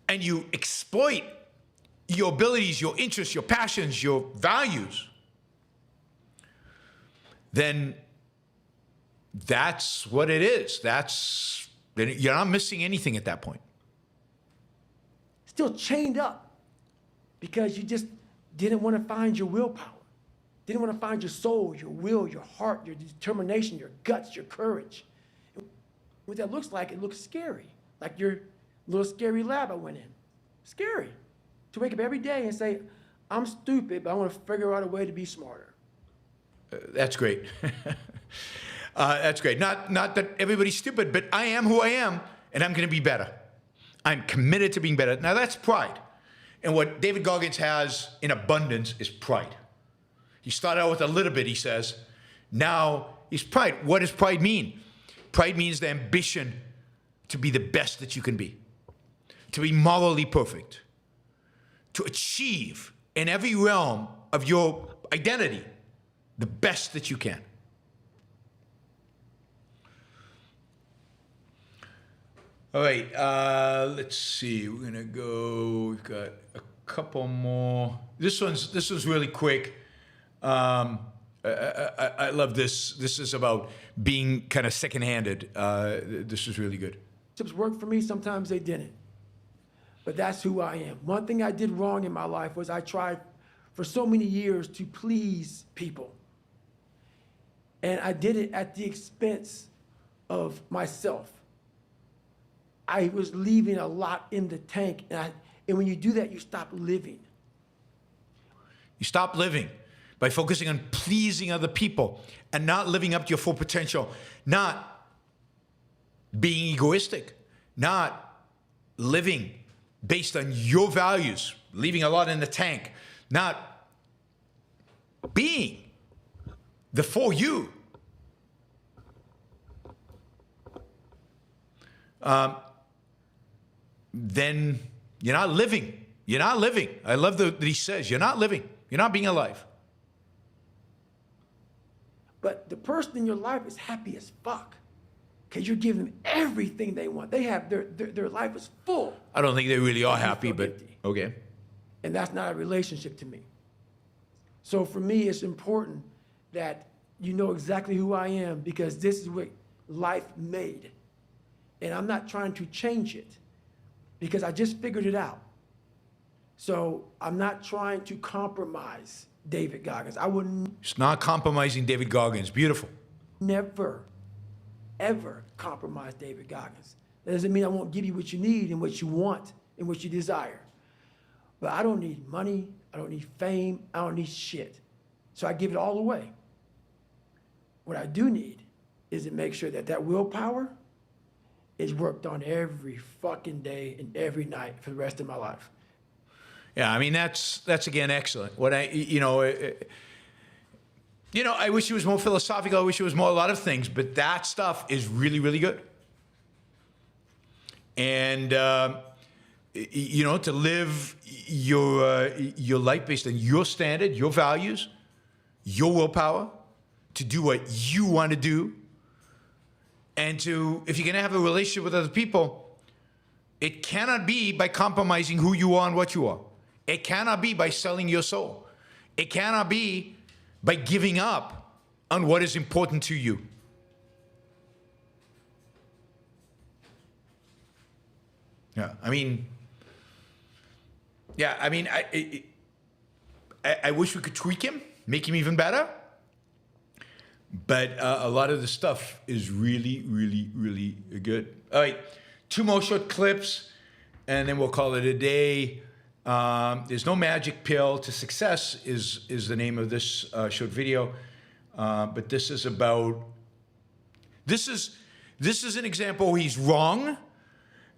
and you exploit your abilities, your interests, your passions, your values, then that's what it is. You're not missing anything at that point. Still chained up because you just didn't want to find your willpower, didn't want to find your soul, your will, your heart, your determination, your guts, your courage. What that looks like, it looks scary, like your little scary lab I went in. Scary to wake up every day and say, I'm stupid, but I want to figure out a way to be smarter. That's great. That's great. Not that everybody's stupid, but I am who I am, and I'm going to be better. I'm committed to being better. Now, that's pride. And what David Goggins has in abundance is pride. He started out with a little bit, he says. Now, he's pride. What does pride mean? Pride means the ambition to be the best that you can be, to be morally perfect, to achieve in every realm of your identity the best that you can. All right, let's see. We're gonna go. We've got a couple more. This one's really quick. I love this. This is about being kind of second-handed. This is really good. Tips worked for me. Sometimes they didn't. But that's who I am. One thing I did wrong in my life was I tried for so many years to please people. And I did it at the expense of myself. I was leaving a lot in the tank. And when you do that, you stop living. You stop living by focusing on pleasing other people and not living up to your full potential, not being egoistic, not living based on your values, leaving a lot in the tank, not being the full you. Then you're not living. You're not living. I love that he says, you're not living. You're not being alive. But the person in your life is happy as fuck because you're giving them everything they want. They have their life is full. I don't think they really are happy, but empty. okay. And that's not a relationship to me. So for me, it's important that you know exactly who I am because this is what life made. And I'm not trying to change it because I just figured it out. So I'm not trying to compromise David Goggins. I would It's not compromising David Goggins. Beautiful. never, ever compromise David Goggins. That doesn't mean I won't give you what you need and what you want and what you desire. But I don't need money. I don't need fame. I don't need shit. So I give it all away. What I do need is to make sure that that willpower is worked on every fucking day and every night for the rest of my life. Yeah, I mean that's again excellent. What I I wish it was more philosophical. I wish it was more a lot of things, but that stuff is really, really good. And to live your life based on your standard, your values, your willpower, to do what you want to do, and if you're going to have a relationship with other people, it cannot be by compromising who you are and what you are. It cannot be by selling your soul. It cannot be by giving up on what is important to you. Yeah, I wish we could tweak him, make him even better. But a lot of the stuff is really, really, really good. All right, 2 more short clips, and then we'll call it a day. There's no magic pill to success is the name of this short video. But this is about, this is an example where he's wrong.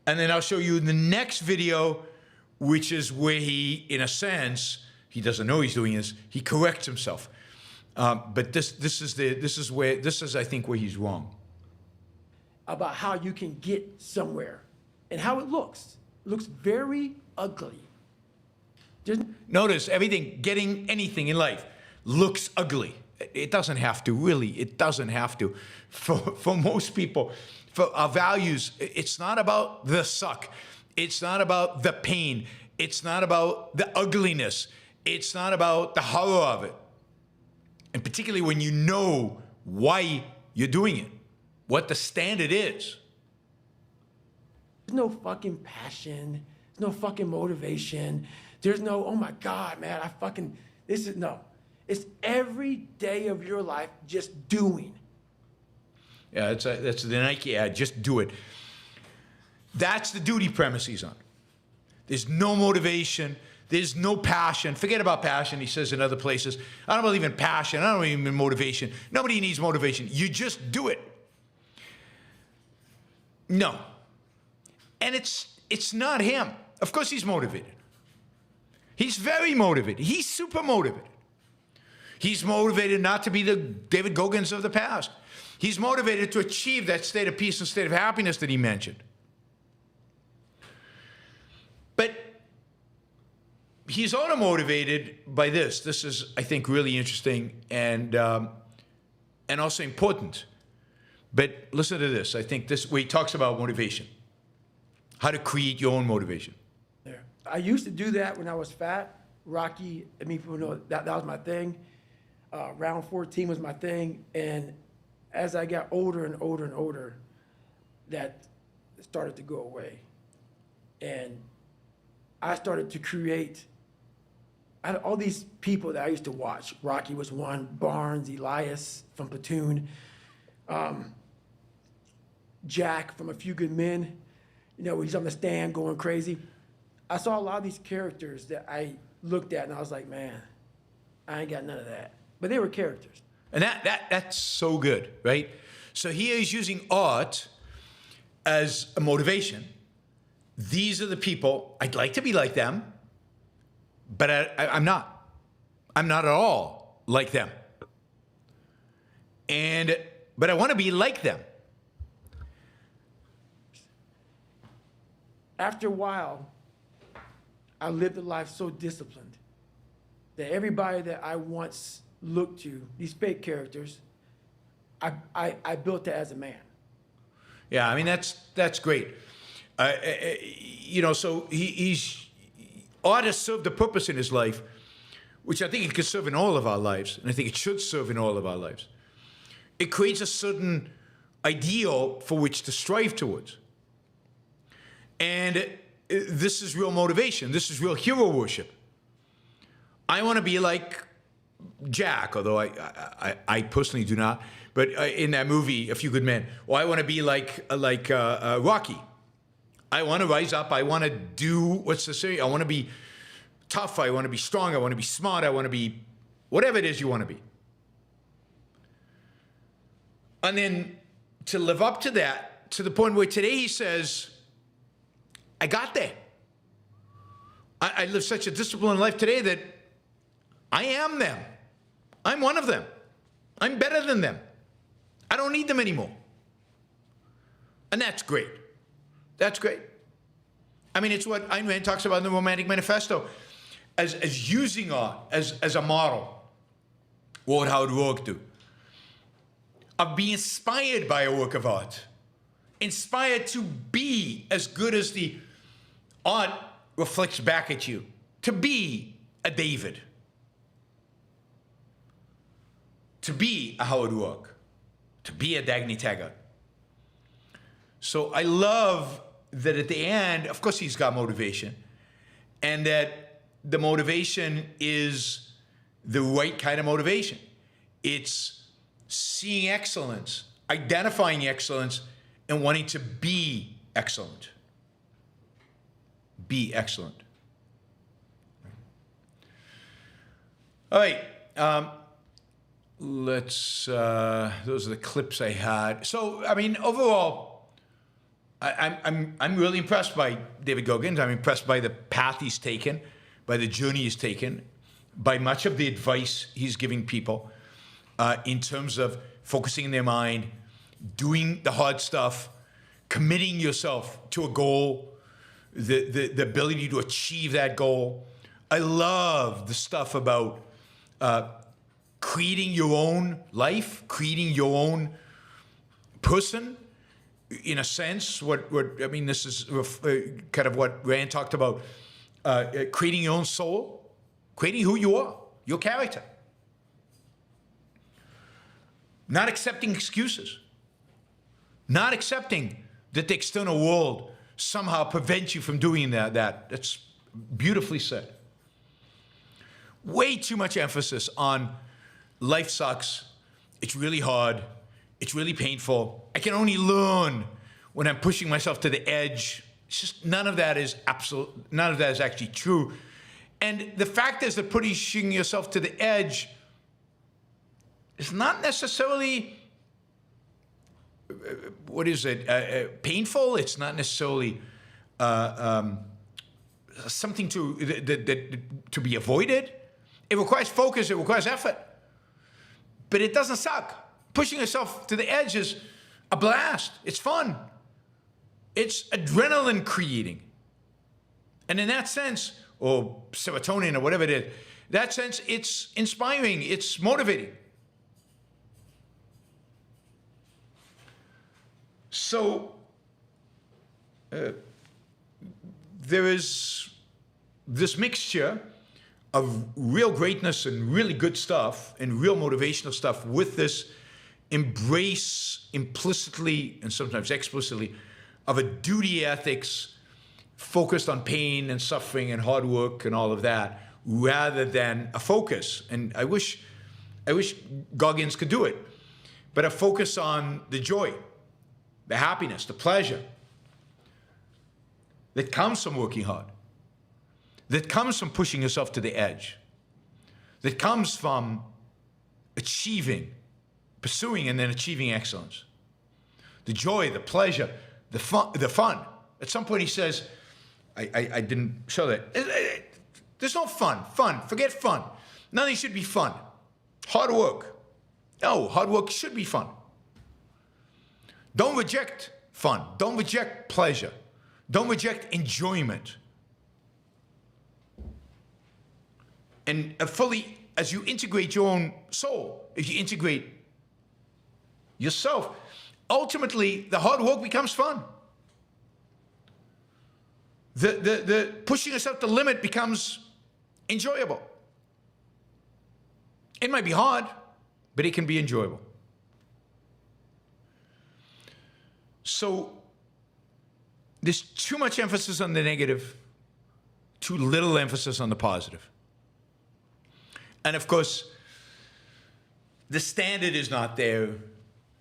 And then I'll show you the next video, which is where he, in a sense, he doesn't know he's doing this, he corrects himself. But this is I think where he's wrong. About how you can get somewhere and how it looks. It looks very ugly. Notice getting anything in life looks ugly. It doesn't have to, really. It doesn't have to. For most people, for our values, it's not about the suck. It's not about the pain. It's not about the ugliness. It's not about the horror of it. And particularly when you know why you're doing it, what the standard is. There's no fucking passion. There's no fucking motivation. There's no, oh my God, man, no. It's every day of your life just doing. Yeah, that's the Nike ad, just do it. That's the duty premise he's on. There's no motivation. There's no passion. Forget about passion, he says in other places. I don't believe in passion. I don't believe in motivation. Nobody needs motivation. You just do it. No. And it's not him. Of course he's motivated. He's very motivated. He's super motivated. He's motivated not to be the David Goggins of the past. He's motivated to achieve that state of peace and state of happiness that he mentioned. But he's also motivated by this. This is, I think, really interesting and also important. But listen to this. I think this where he talks about motivation, how to create your own motivation. There. I used to do that when I was fat. Rocky, I mean, people know that was my thing. Round 14 was my thing. And as I got older and older and older, that started to go away. And I started to create all these people that I used to watch. Rocky was one, Barnes, Elias from Platoon, Jack from A Few Good Men, he's on the stand going crazy. I saw a lot of these characters that I looked at and I was like, man, I ain't got none of that. But they were characters. And that's so good, right? So here he's using art as a motivation. These are the people, I'd like to be like them, but I'm not. I'm not at all like them. But I want to be like them. After a while, I lived a life so disciplined that everybody that I once looked to, these fake characters, I built that as a man. Yeah, I mean, that's great. So he's art has served a purpose in his life, which I think it could serve in all of our lives, and I think it should serve in all of our lives. It creates a certain ideal for which to strive towards. And this is real motivation. This is real hero worship. I want to be like Jack, although I personally do not. But in that movie, A Few Good Men, or I want to be like Rocky. I want to rise up. I want to do what's necessary. I want to be tough. I want to be strong. I want to be smart. I want to be whatever it is you want to be. And then to live up to that, to the point where today he says, I got there. I live such a disciplined life today that I am them. I'm one of them. I'm better than them. I don't need them anymore. And that's great. That's great. I mean, it's what Ayn Rand talks about in the Romantic Manifesto as using art as a model. What would Howard Roark do? Of being inspired by a work of art. Inspired to be as good as the art reflects back at you. To be a David. To be a Howard Roark. To be a Dagny Taggart. So I love that at the end, of course he's got motivation, and that the motivation is the right kind of motivation. It's seeing excellence, identifying excellence, and wanting to be excellent. Be excellent. All right. Those are the clips I had. So, I mean, overall, I'm really impressed by David Goggins. I'm impressed by the path he's taken, by the journey he's taken, by much of the advice he's giving people in terms of focusing their mind, doing the hard stuff, committing yourself to a goal, the ability to achieve that goal. I love the stuff about creating your own life, creating your own person. In a sense, I mean, this is kind of what Rand talked about, creating your own soul, creating who you are, your character. Not accepting excuses. Not accepting that the external world somehow prevents you from doing that. That's beautifully said. Way too much emphasis on life sucks, it's really hard, it's really painful, I can only learn when I'm pushing myself to the edge. It's just none of that is actually true. And the fact is that pushing yourself to the edge is not necessarily, painful. It's not necessarily something to be avoided. It requires focus, it requires effort. But it doesn't suck. Pushing yourself to the edge is a blast. It's fun. It's adrenaline creating. And in that sense, or serotonin or whatever it is, that sense, it's inspiring, it's motivating. So there is this mixture of real greatness and really good stuff and real motivational stuff with this embrace implicitly and sometimes explicitly of a duty ethics focused on pain and suffering and hard work and all of that, rather than a focus. And I wish Goggins could do it, but a focus on the joy, the happiness, the pleasure that comes from working hard, that comes from pushing yourself to the edge, that comes from achieving, pursuing and then achieving excellence. The joy, the pleasure, the fun. At some point he says, I didn't show that. There's no fun. Forget fun. Nothing should be fun. Hard work. No, hard work should be fun. Don't reject fun. Don't reject pleasure. Don't reject enjoyment. And fully, as you integrate your own soul, as you integrate yourself, ultimately the hard work becomes fun. The pushing yourself to the limit becomes enjoyable. It might be hard, but it can be enjoyable. So there's too much emphasis on the negative, too little emphasis on the positive. And of course, the standard is not there,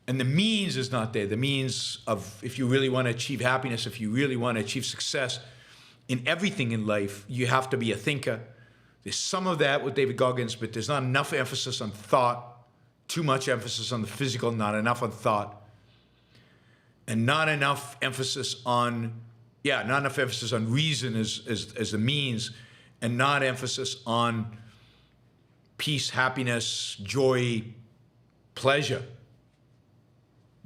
and the means is not there. The means of, if you really want to achieve happiness, if you really want to achieve success in everything in life, you have to be a thinker. There's some of that with David Goggins, but there's not enough emphasis on thought, too much emphasis on the physical, not enough on thought, and not enough emphasis on reason as the means, and not emphasis on peace, happiness, joy, pleasure.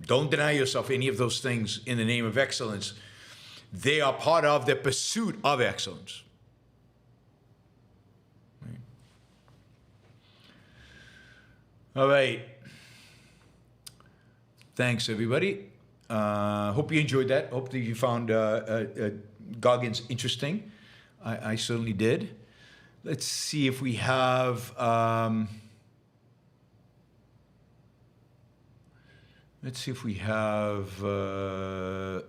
Don't deny yourself any of those things in the name of excellence. They are part of the pursuit of excellence. Right. All right. Thanks, everybody. Hope you enjoyed that. Hope that you found Goggins interesting. I certainly did. Let's see if we have...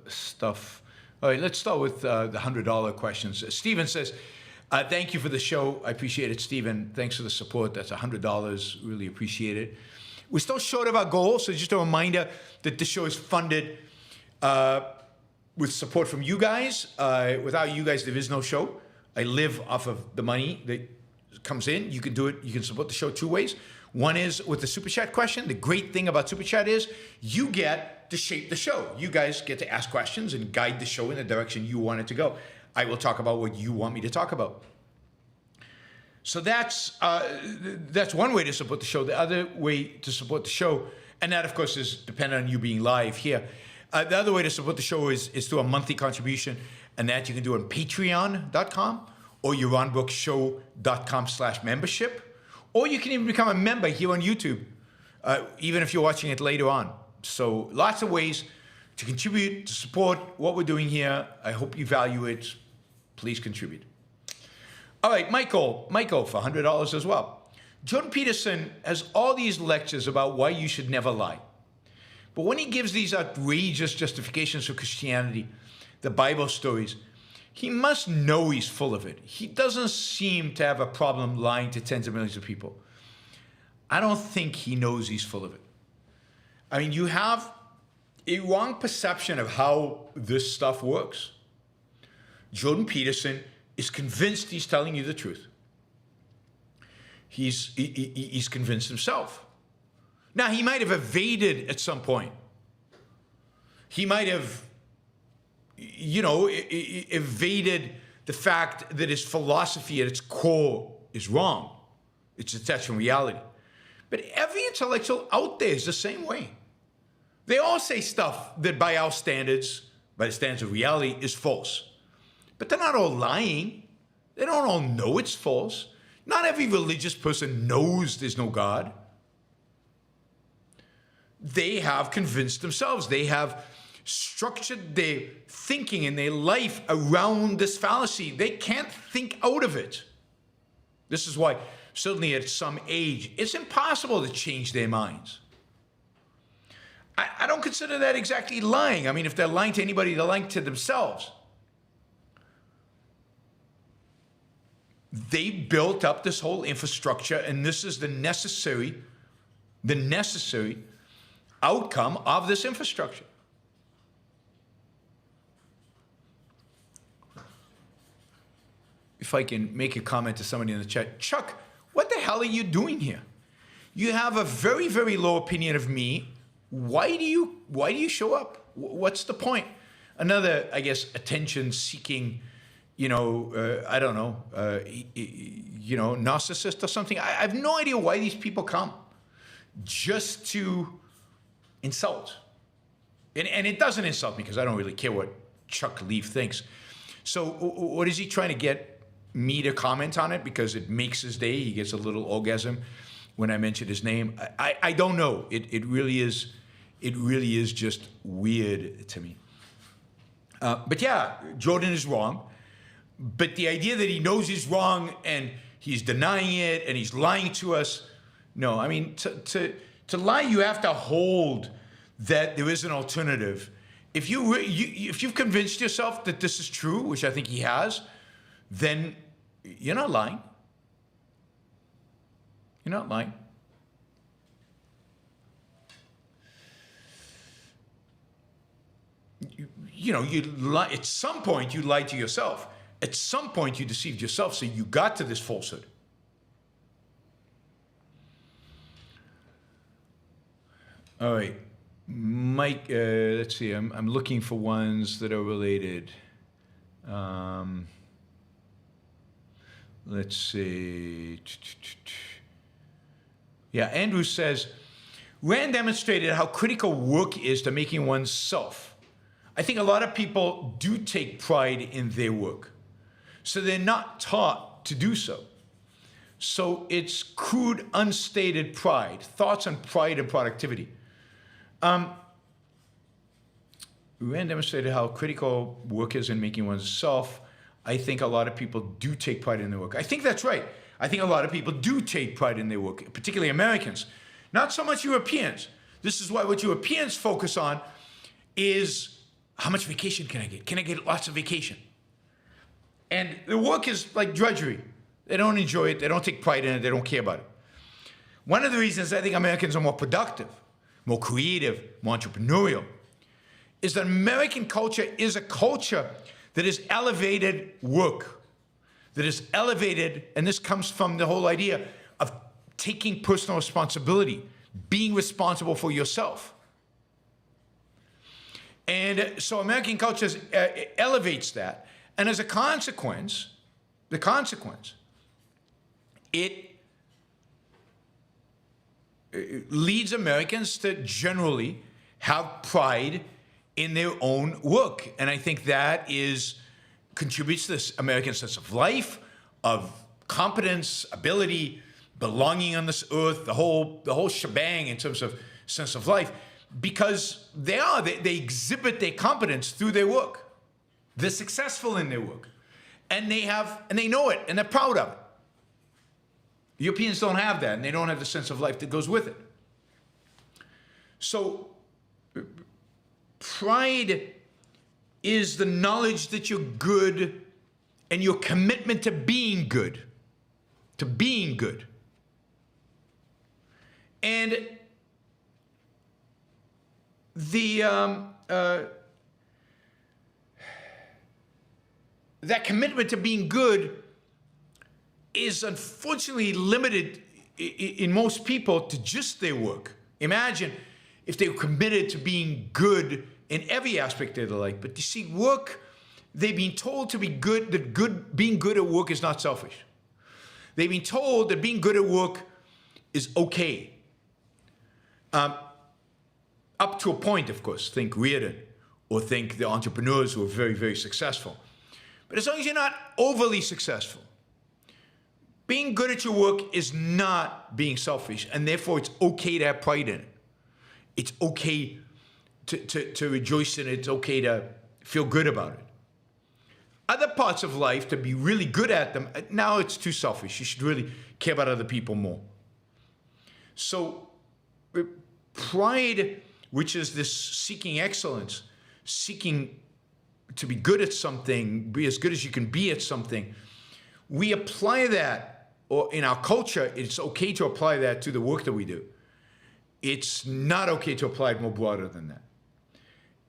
stuff. All right, let's start with the $100 questions. Stephen says, thank you for the show. I appreciate it, Stephen. Thanks for the support. That's $100. Really appreciate it. We're still short of our goal, so just a reminder that this show is funded with support from you guys. Without you guys, there is no show. I live off of the money that comes in. You can do it. You can support the show two ways. One is with the Super Chat question. The great thing about Super Chat is you get to shape the show. You guys get to ask questions and guide the show in the direction you want it to go. I will talk about what you want me to talk about. So that's one way to support the show. The other way to support the show, and that, of course, is dependent on you being live here. The other way to support the show is through a monthly contribution, and that you can do on patreon.com or yaronbrookshow.com/membership, or you can even become a member here on YouTube, even if you're watching it later on. So lots of ways to contribute, to support what we're doing here. I hope you value it. Please contribute. All right, Michael for $100 as well. Jordan Peterson has all these lectures about why you should never lie. But when he gives these outrageous justifications for Christianity, the Bible stories, he must know he's full of it. He doesn't seem to have a problem lying to tens of millions of people. I don't think he knows he's full of it. I mean, you have a wrong perception of how this stuff works. Jordan Peterson is convinced he's telling you the truth. He's convinced himself. Now, he might have evaded at some point. He might have, evaded the fact that his philosophy at its core is wrong. It's attached from reality. But every intellectual out there is the same way. They all say stuff that by our standards, by the standards of reality, is false. But they're not all lying. They don't all know it's false. Not every religious person knows there's no God. They have convinced themselves. They have structured their thinking and their life around this fallacy. They can't think out of it. This is why, certainly at some age, it's impossible to change their minds. I don't consider that exactly lying. I mean, if they're lying to anybody, they're lying to themselves. They built up this whole infrastructure, and this is the necessary outcome of this infrastructure. If I can make a comment to somebody in the chat, Chuck, what the hell are you doing here? You have a very, very low opinion of me. Why do you show up? What's the point? Another, I guess, attention-seeking, narcissist or something. I have no idea why these people come. Just to insult. And it doesn't insult me because I don't really care what Chuck Leaf thinks. So what is he trying to get me to comment on it because it makes his day? He gets a little orgasm when I mention his name. I don't know. It really is just weird to me. But yeah, Jordan is wrong. But the idea that he knows he's wrong and he's denying it and he's lying to us, no. I mean, to lie, you have to hold that there is an alternative. If you've convinced yourself that this is true, which I think he has, then you're not lying. You're not lying. You lie. At some point, you lied to yourself. At some point, you deceived yourself, so you got to this falsehood. All right, Mike, let's see. I'm looking for ones that are related. Let's see. Yeah, Andrew says, Rand demonstrated how critical work is to making one's self. I think a lot of people do take pride in their work, so they're not taught to do so. So it's crude, unstated pride, thoughts on pride and productivity. Rand demonstrated how critical work is in making one's self. I think a lot of people do take pride in their work. I think that's right. I think a lot of people do take pride in their work, particularly Americans. Not so much Europeans. This is why what Europeans focus on is how much vacation can I get? Can I get lots of vacation? And the work is like drudgery. They don't enjoy it. They don't take pride in it. They don't care about it. one of the reasons I think Americans are more productive, more creative, more entrepreneurial, is that American culture is a culture that is elevated work, that is elevated, and this comes from the whole idea of taking personal responsibility, being responsible for yourself. And so American culture elevates that, and as a consequence, it leads Americans to generally have pride in their own work. And I think that contributes to this American sense of life, of competence, ability, belonging on this earth, the whole shebang in terms of sense of life, because they exhibit their competence through their work. They're successful in their work. And they know it, and they're proud of it. Europeans don't have that, and they don't have the sense of life that goes with it. So pride is the knowledge that you're good and your commitment to being good. To being good. And that commitment to being good is unfortunately limited in most people to just their work. Imagine if they were committed to being good in every aspect of their life. But you see, work, they've been told to be good, that being good at work is not selfish. They've been told that being good at work is okay. Up to a point, of course. Think Reardon, or think the entrepreneurs who are very, very successful. But as long as you're not overly successful, being good at your work is not being selfish, and therefore it's okay to have pride in it. It's okay to rejoice in it. It's okay to feel good about it. Other parts of life, to be really good at them, now it's too selfish. You should really care about other people more. So pride, which is this seeking excellence, seeking to be good at something, be as good as you can be at something, we apply that, or in our culture, it's okay to apply that to the work that we do. It's not okay to apply it more broader than that.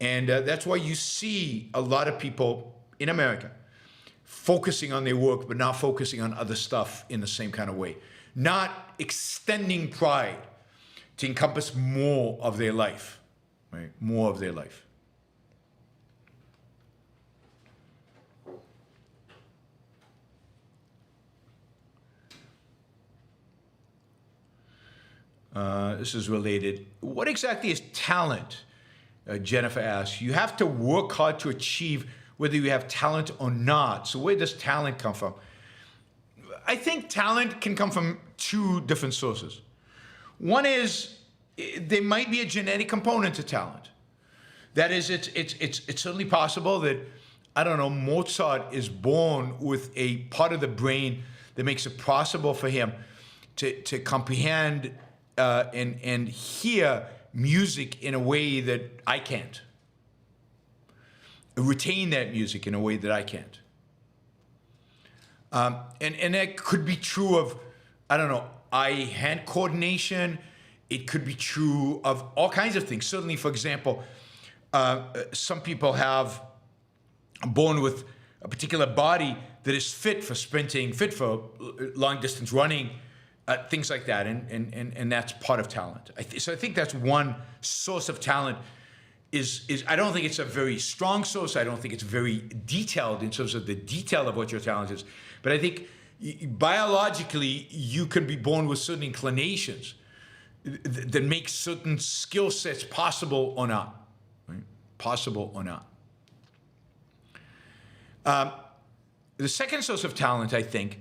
And that's why you see a lot of people in America focusing on their work, but not focusing on other stuff in the same kind of way. Not extending pride to encompass more of their life, right? More of their life. This is related. What exactly is talent? Jennifer asks. You have to work hard to achieve whether you have talent or not. So where does talent come from? I think talent can come from two different sources. One is there might be a genetic component to talent. That is, it's certainly possible that, I don't know, Mozart is born with a part of the brain that makes it possible for him to comprehend and hear music in a way that I can't. Retain that music in a way that I can't. And that could be true of, I don't know, eye-hand coordination. It could be true of all kinds of things. Certainly, for example, some people have born with a particular body that is fit for sprinting, fit for long-distance running, things like that, and that's part of talent. So I think that's one source of talent. Is I don't think it's a very strong source. I don't think it's very detailed in terms of the detail of what your talent is. But I think biologically you can be born with certain inclinations that make certain skill sets possible or not. Right? Possible or not. The second source of talent, I think,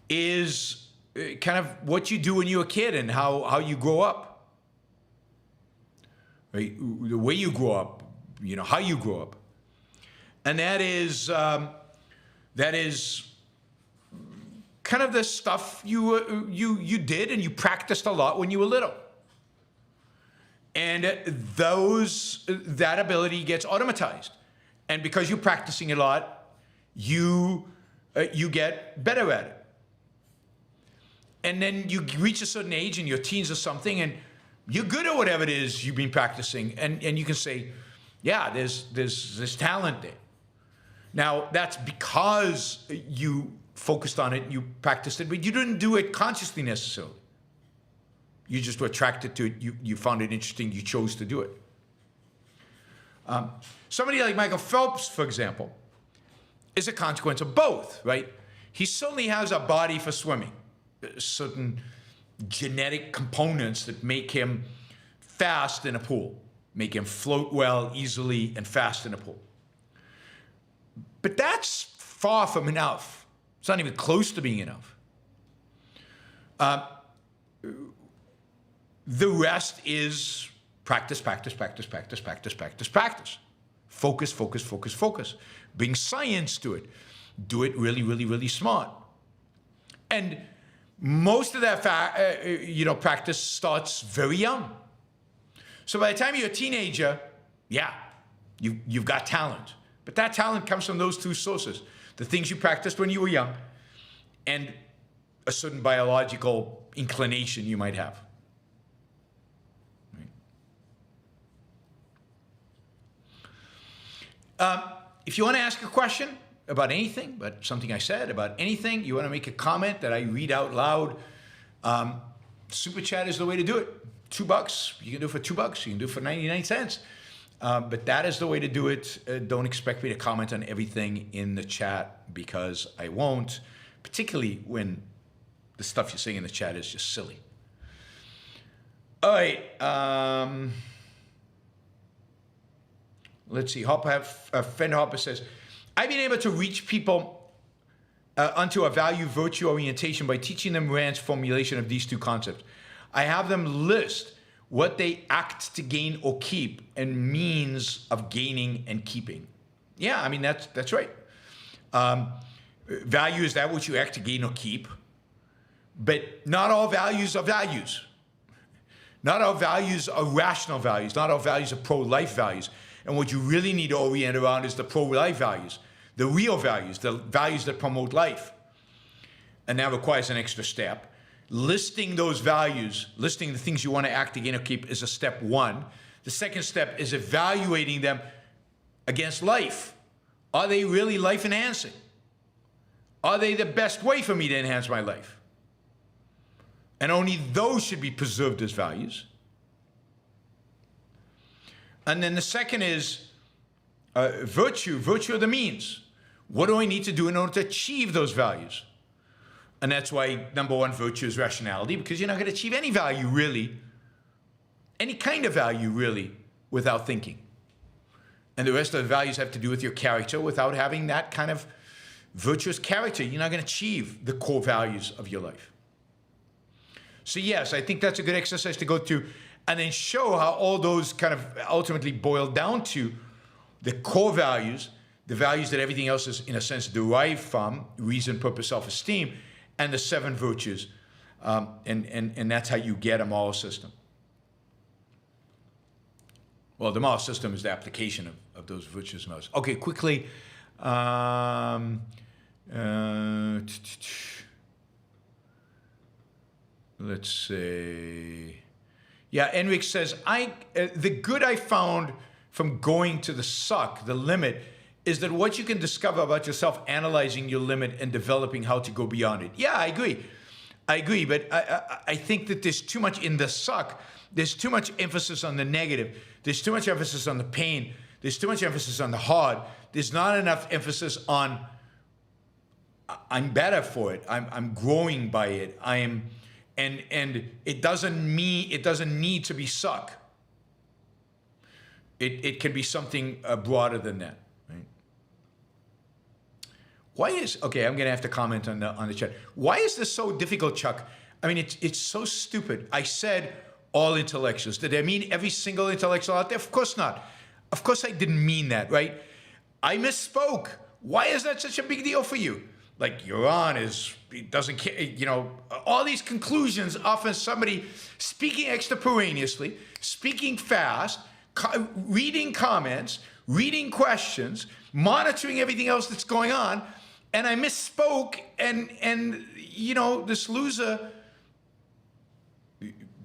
is kind of what you do when you're a kid and how you grow up. Right? The way you grow up, how you grow up. And that is kind of the stuff you did and you practiced a lot when you were little. And that ability gets automatized. And because you're practicing a lot, you get better at it. And then you reach a certain age in your teens or something, and you're good at whatever it is you've been practicing. And you can say, yeah, there's talent there. Now, that's because you focused on it, you practiced it, but you didn't do it consciously necessarily. You just were attracted to it. You found it interesting. You chose to do it. Somebody like Michael Phelps, for example, is a consequence of both, right? He certainly has a body for swimming, certain genetic components that make him fast in a pool, make him float well, easily, and fast in a pool. But that's far from enough. It's not even close to being enough. The rest is practice, practice, practice, practice, practice, practice, practice. Focus, focus, focus, focus. Bring science to it. Do it really, really, really smart. And most of that practice starts very young. So by the time you're a teenager, yeah, you've got talent. But that talent comes from those two sources. The things you practiced when you were young and a certain biological inclination you might have. If you want to ask a question about anything, about something I said, about anything, you want to make a comment that I read out loud, Super Chat is the way to do it. $2. You can do it for $2. You can do it for 99 cents. But that is the way to do it. Don't expect me to comment on everything in the chat because I won't, particularly when the stuff you're saying in the chat is just silly. All right. Let's see. Fender Hopper says, I've been able to reach people onto a value virtue orientation by teaching them Rand's formulation of these two concepts. I have them list what they act to gain or keep and means of gaining and keeping. Yeah, I mean, that's right. Value is that which you act to gain or keep, but not all values are values. Not all values are rational values. Not all values are pro-life values. And what you really need to orient around is the pro-life values, the real values, the values that promote life. And that requires an extra step. Listing those values, listing the things you want to act to gain or keep is a step one. The second step is evaluating them against life. Are they really life enhancing? Are they the best way for me to enhance my life? And only those should be preserved as values. And then the second is virtue of the means. What do I need to do in order to achieve those values? And that's why number one virtue is rationality, because you're not going to achieve any value really, any kind of value really, without thinking. And the rest of the values have to do with your character. Without having that kind of virtuous character, you're not going to achieve the core values of your life. So yes, I think that's a good exercise to go through and then show how all those kind of ultimately boil down to the core values, the values that everything else is, in a sense, derived from: reason, purpose, self-esteem, and the 7 virtues. And that's how you get a moral system. Well, the moral system is the application of those virtues. Okay, quickly. Let's see. Yeah, Enric says, the good I found from going to the suck, the limit, is that what you can discover about yourself, analyzing your limit and developing how to go beyond it. Yeah, I agree, but I think that there's too much in the suck. There's too much emphasis on the negative. There's too much emphasis on the pain. There's too much emphasis on the hard. There's not enough emphasis on I'm better for it. I'm growing by it. And it doesn't need to be suck. It can be something broader than that. Right? Okay, I'm gonna have to comment on the chat. Why is this so difficult, Chuck? I mean, it's so stupid. I said all intellectuals. Did I mean every single intellectual out there? Of course not. Of course I didn't mean that, right? I misspoke. Why is that such a big deal for you? Like, Yaron doesn't care, all these conclusions, often somebody speaking extemporaneously, speaking fast, reading comments, reading questions, monitoring everything else that's going on, and I misspoke, and this loser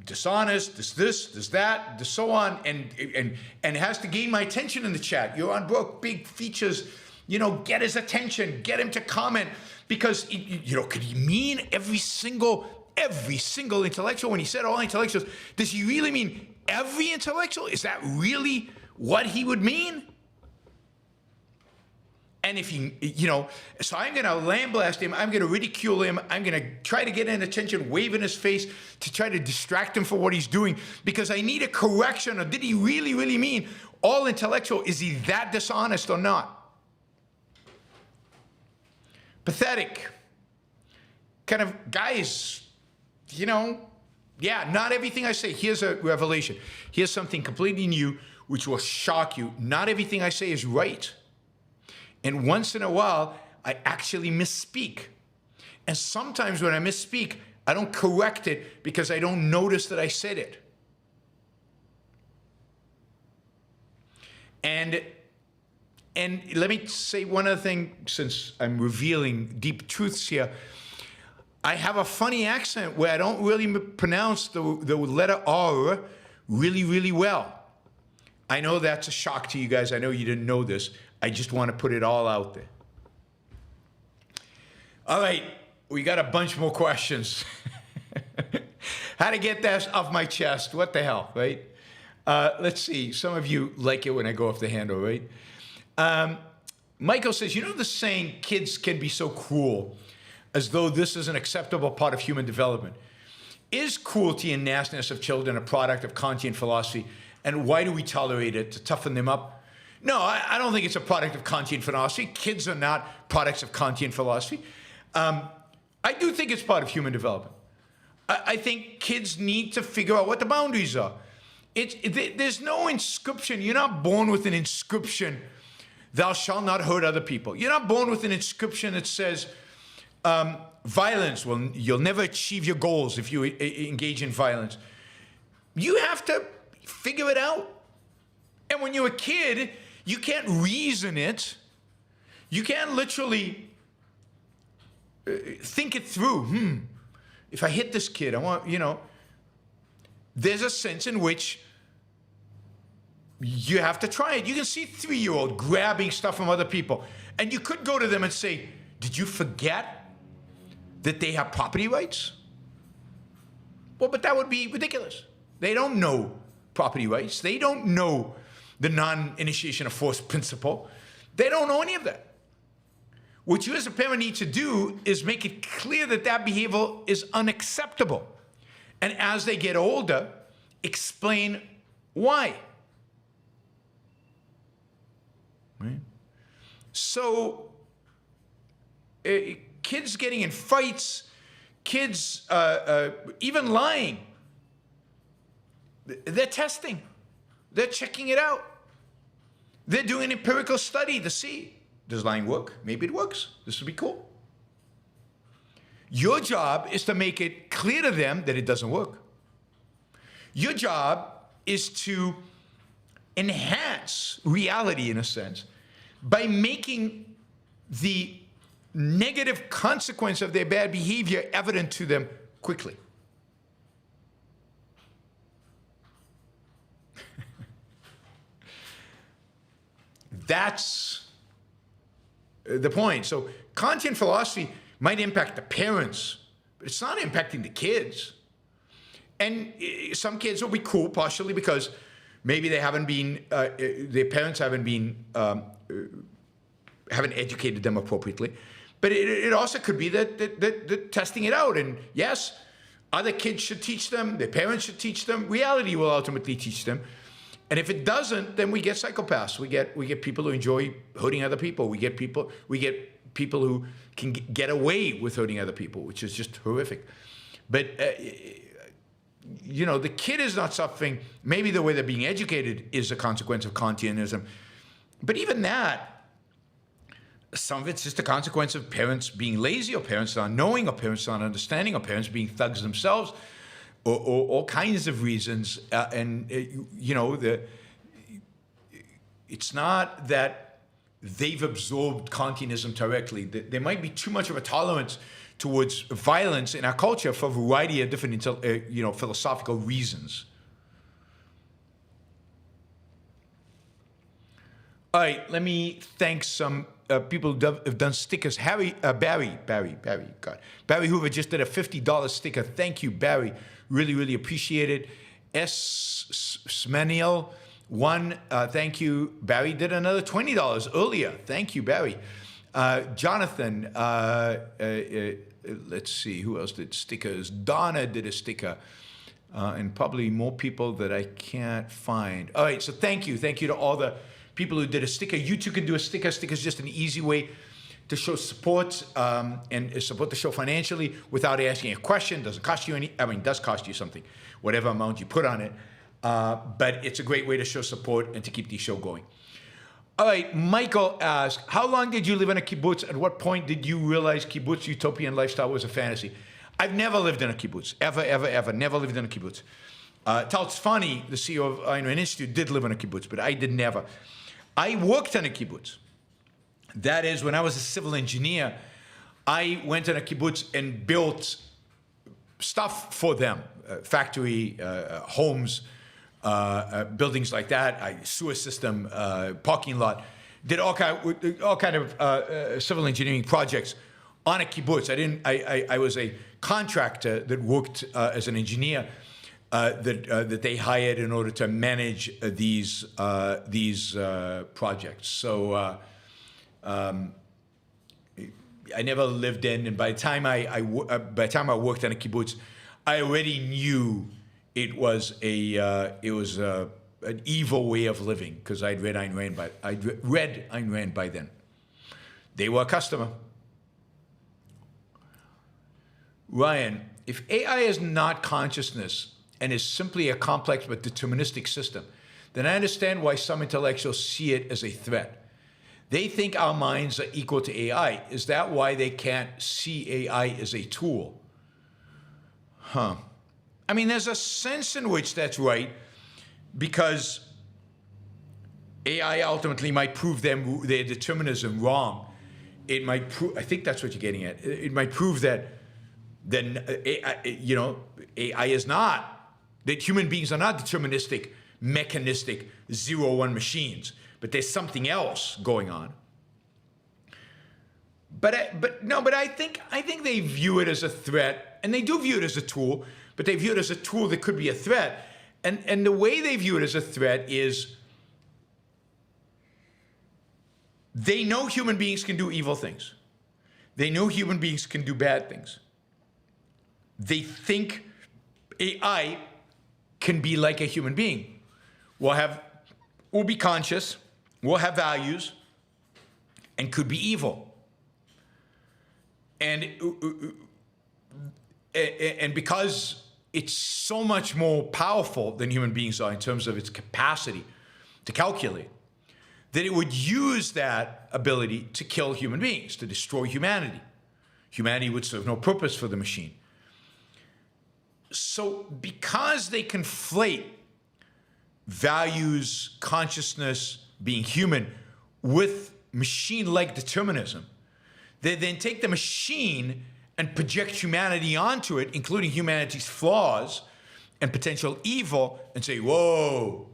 dishonest, this, that, this, so on, and has to gain my attention in the chat. Yaron Brook, big features, get his attention, get him to comment, because, could he mean every single intellectual? When he said all intellectuals, does he really mean every intellectual? Is that really what he would mean? And if he, so I'm going to lambaste him, I'm going to ridicule him, I'm going to try to get in attention, wave in his face to try to distract him for what he's doing, because I need a correction. Or did he really, really mean all intellectual? Is he that dishonest or not? Pathetic. Kind of, guys, yeah, not everything I say. Here's a revelation. Here's something completely new which will shock you. Not everything I say is right. And once in a while, I actually misspeak. And sometimes when I misspeak, I don't correct it because I don't notice that I said it. And let me say one other thing, since I'm revealing deep truths here. I have a funny accent where I don't really pronounce the letter R really, really well. I know that's a shock to you guys. I know you didn't know this. I just want to put it all out there. All right, we got a bunch more questions. How to get that off my chest? What the hell, right? Let's see. Some of you like it when I go off the handle, right? Michael says, the saying, kids can be so cruel, as though this is an acceptable part of human development. Is cruelty and nastiness of children a product of Kantian philosophy? And why do we tolerate it? To toughen them up? No, I don't think it's a product of Kantian philosophy. Kids are not products of Kantian philosophy. I do think it's part of human development. I think kids need to figure out what the boundaries are. There's no inscription. You're not born with an inscription, thou shalt not hurt other people. You're not born with an inscription that says, violence, well, you'll never achieve your goals if you engage in violence. You have to figure it out. And when you're a kid, you can't reason it. You can't literally think it through. If I hit this kid, I want, there's a sense in which you have to try it. You can see a 3-year-old grabbing stuff from other people, and you could go to them and say, did you forget that they have property rights? Well, but that would be ridiculous. They don't know property rights. They don't know the non-initiation of force principle. They don't know any of that. What you as a parent need to do is make it clear that that behavior is unacceptable. And as they get older, explain why. Right? So, kids getting in fights, kids even lying, they're testing. They're checking it out. They're doing an empirical study to see, does lying work? Maybe it works. This would be cool. Your job is to make it clear to them that it doesn't work. Your job is to enhance reality, in a sense, by making the negative consequence of their bad behavior evident to them quickly. That's the point. So Kantian philosophy might impact the parents, but it's not impacting the kids. And some kids will be cool partially because maybe they haven't been, their parents haven't been, haven't educated them appropriately. But it also could be that they're testing it out. And yes, other kids should teach them, their parents should teach them, reality will ultimately teach them. And if it doesn't, then we get psychopaths. We get people who enjoy hurting other people. We get people who can get away with hurting other people, which is just horrific. But the kid is not suffering. Maybe the way they're being educated is a consequence of Kantianism. But even that, some of it's just a consequence of parents being lazy, or parents not knowing, or parents not understanding, or parents being thugs themselves. Or all kinds of reasons, it's not that they've absorbed Kantianism directly. There might be too much of a tolerance towards violence in our culture for a variety of different, philosophical reasons. All right, let me thank some people who have done stickers. Barry Hoover just did a $50 sticker. Thank you, Barry. Really, really appreciate it. Smaniel, thank you. Barry did another $20 earlier. Thank you, Barry. Jonathan, let's see, who else did stickers? Donna did a sticker. And probably more people that I can't find. All right, so thank you. Thank you to all the people who did a sticker. You too can do a sticker. Sticker is just an easy way to show support and support the show financially without asking a question. Doesn't cost you it does cost you something, whatever amount you put on it. But it's a great way to show support and to keep the show going. All right, Michael asked, how long did you live in a kibbutz? At what point did you realize kibbutz utopian lifestyle was a fantasy? I've never lived in a kibbutz, ever, never lived in a kibbutz. Tal Tzfani, the CEO of Eevryone Institute, did live in a kibbutz, but I did never. I worked in a kibbutz. That is, when I was a civil engineer, I went in a kibbutz and built stuff for them, factory, homes, buildings like that, sewer system, parking lot. Did all kind of civil engineering projects on a kibbutz. I was a contractor that worked as an engineer that they hired in order to manage these projects. So I never lived in, and by the time I worked on a kibbutz, I already knew it was an evil way of living because I'd read Ayn Rand by then. They were a customer. Ryan, if AI is not consciousness and is simply a complex but deterministic system, then I understand why some intellectuals see it as a threat. They think our minds are equal to AI. Is that why they can't see AI as a tool? I mean, there's a sense in which that's right, because AI ultimately might prove their determinism wrong. It might prove, I think that's what you're getting at. It might prove that AI is not, that human beings are not deterministic, mechanistic, 0-1 machines, but there's something else going on. But I think they view it as a threat, and they do view it as a tool, but they view it as a tool that could be a threat. And the way they view it as a threat is they know human beings can do evil things. They know human beings can do bad things. They think AI can be like a human being. Will be conscious, will have values, and could be evil. And because it's so much more powerful than human beings are in terms of its capacity to calculate, that it would use that ability to kill human beings, to destroy humanity. Humanity would serve no purpose for the machine. So because they conflate values, consciousness, being human, with machine-like determinism, they then take the machine and project humanity onto it, including humanity's flaws and potential evil, and say, whoa,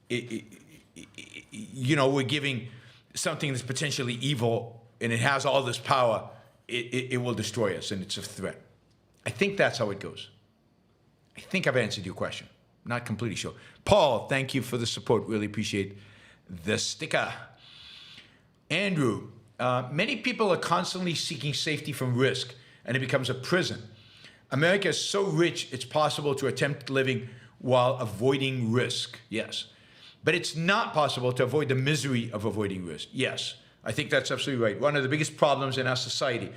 we're giving something that's potentially evil, and it has all this power, it will destroy us, and it's a threat. I think that's how it goes. I think I've answered your question. Not completely sure. Paul, thank you for the support. Really appreciate the sticker. Andrew, many people are constantly seeking safety from risk, and it becomes a prison. America is so rich, it's possible to attempt living while avoiding risk. Yes. But it's not possible to avoid the misery of avoiding risk. Yes. I think that's absolutely right. One of the biggest problems in our society,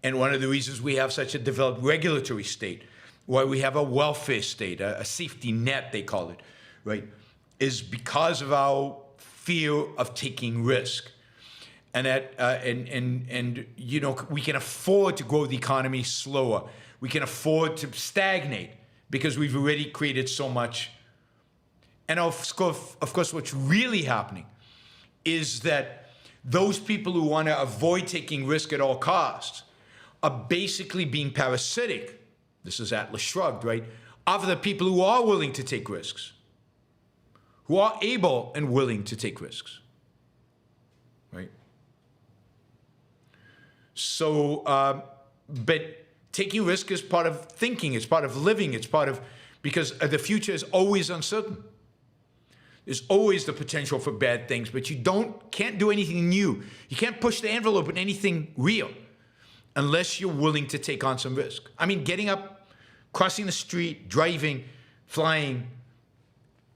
and one of the reasons we have such a developed regulatory state, why we have a welfare state, a safety net, they call it, right, is because of our fear of taking risk. And we can afford to grow the economy slower. We can afford to stagnate because we've already created so much. And of course, what's really happening is that those people who want to avoid taking risk at all costs are basically being parasitic. This is Atlas Shrugged, right? Of the people who are willing to take risks, who are able and willing to take risks, right? So, but taking risk is part of thinking, it's part of living, it's part of, because the future is always uncertain. There's always the potential for bad things, but you can't do anything new. You can't push the envelope in anything real unless you're willing to take on some risk. I mean, getting up, crossing the street, driving, flying,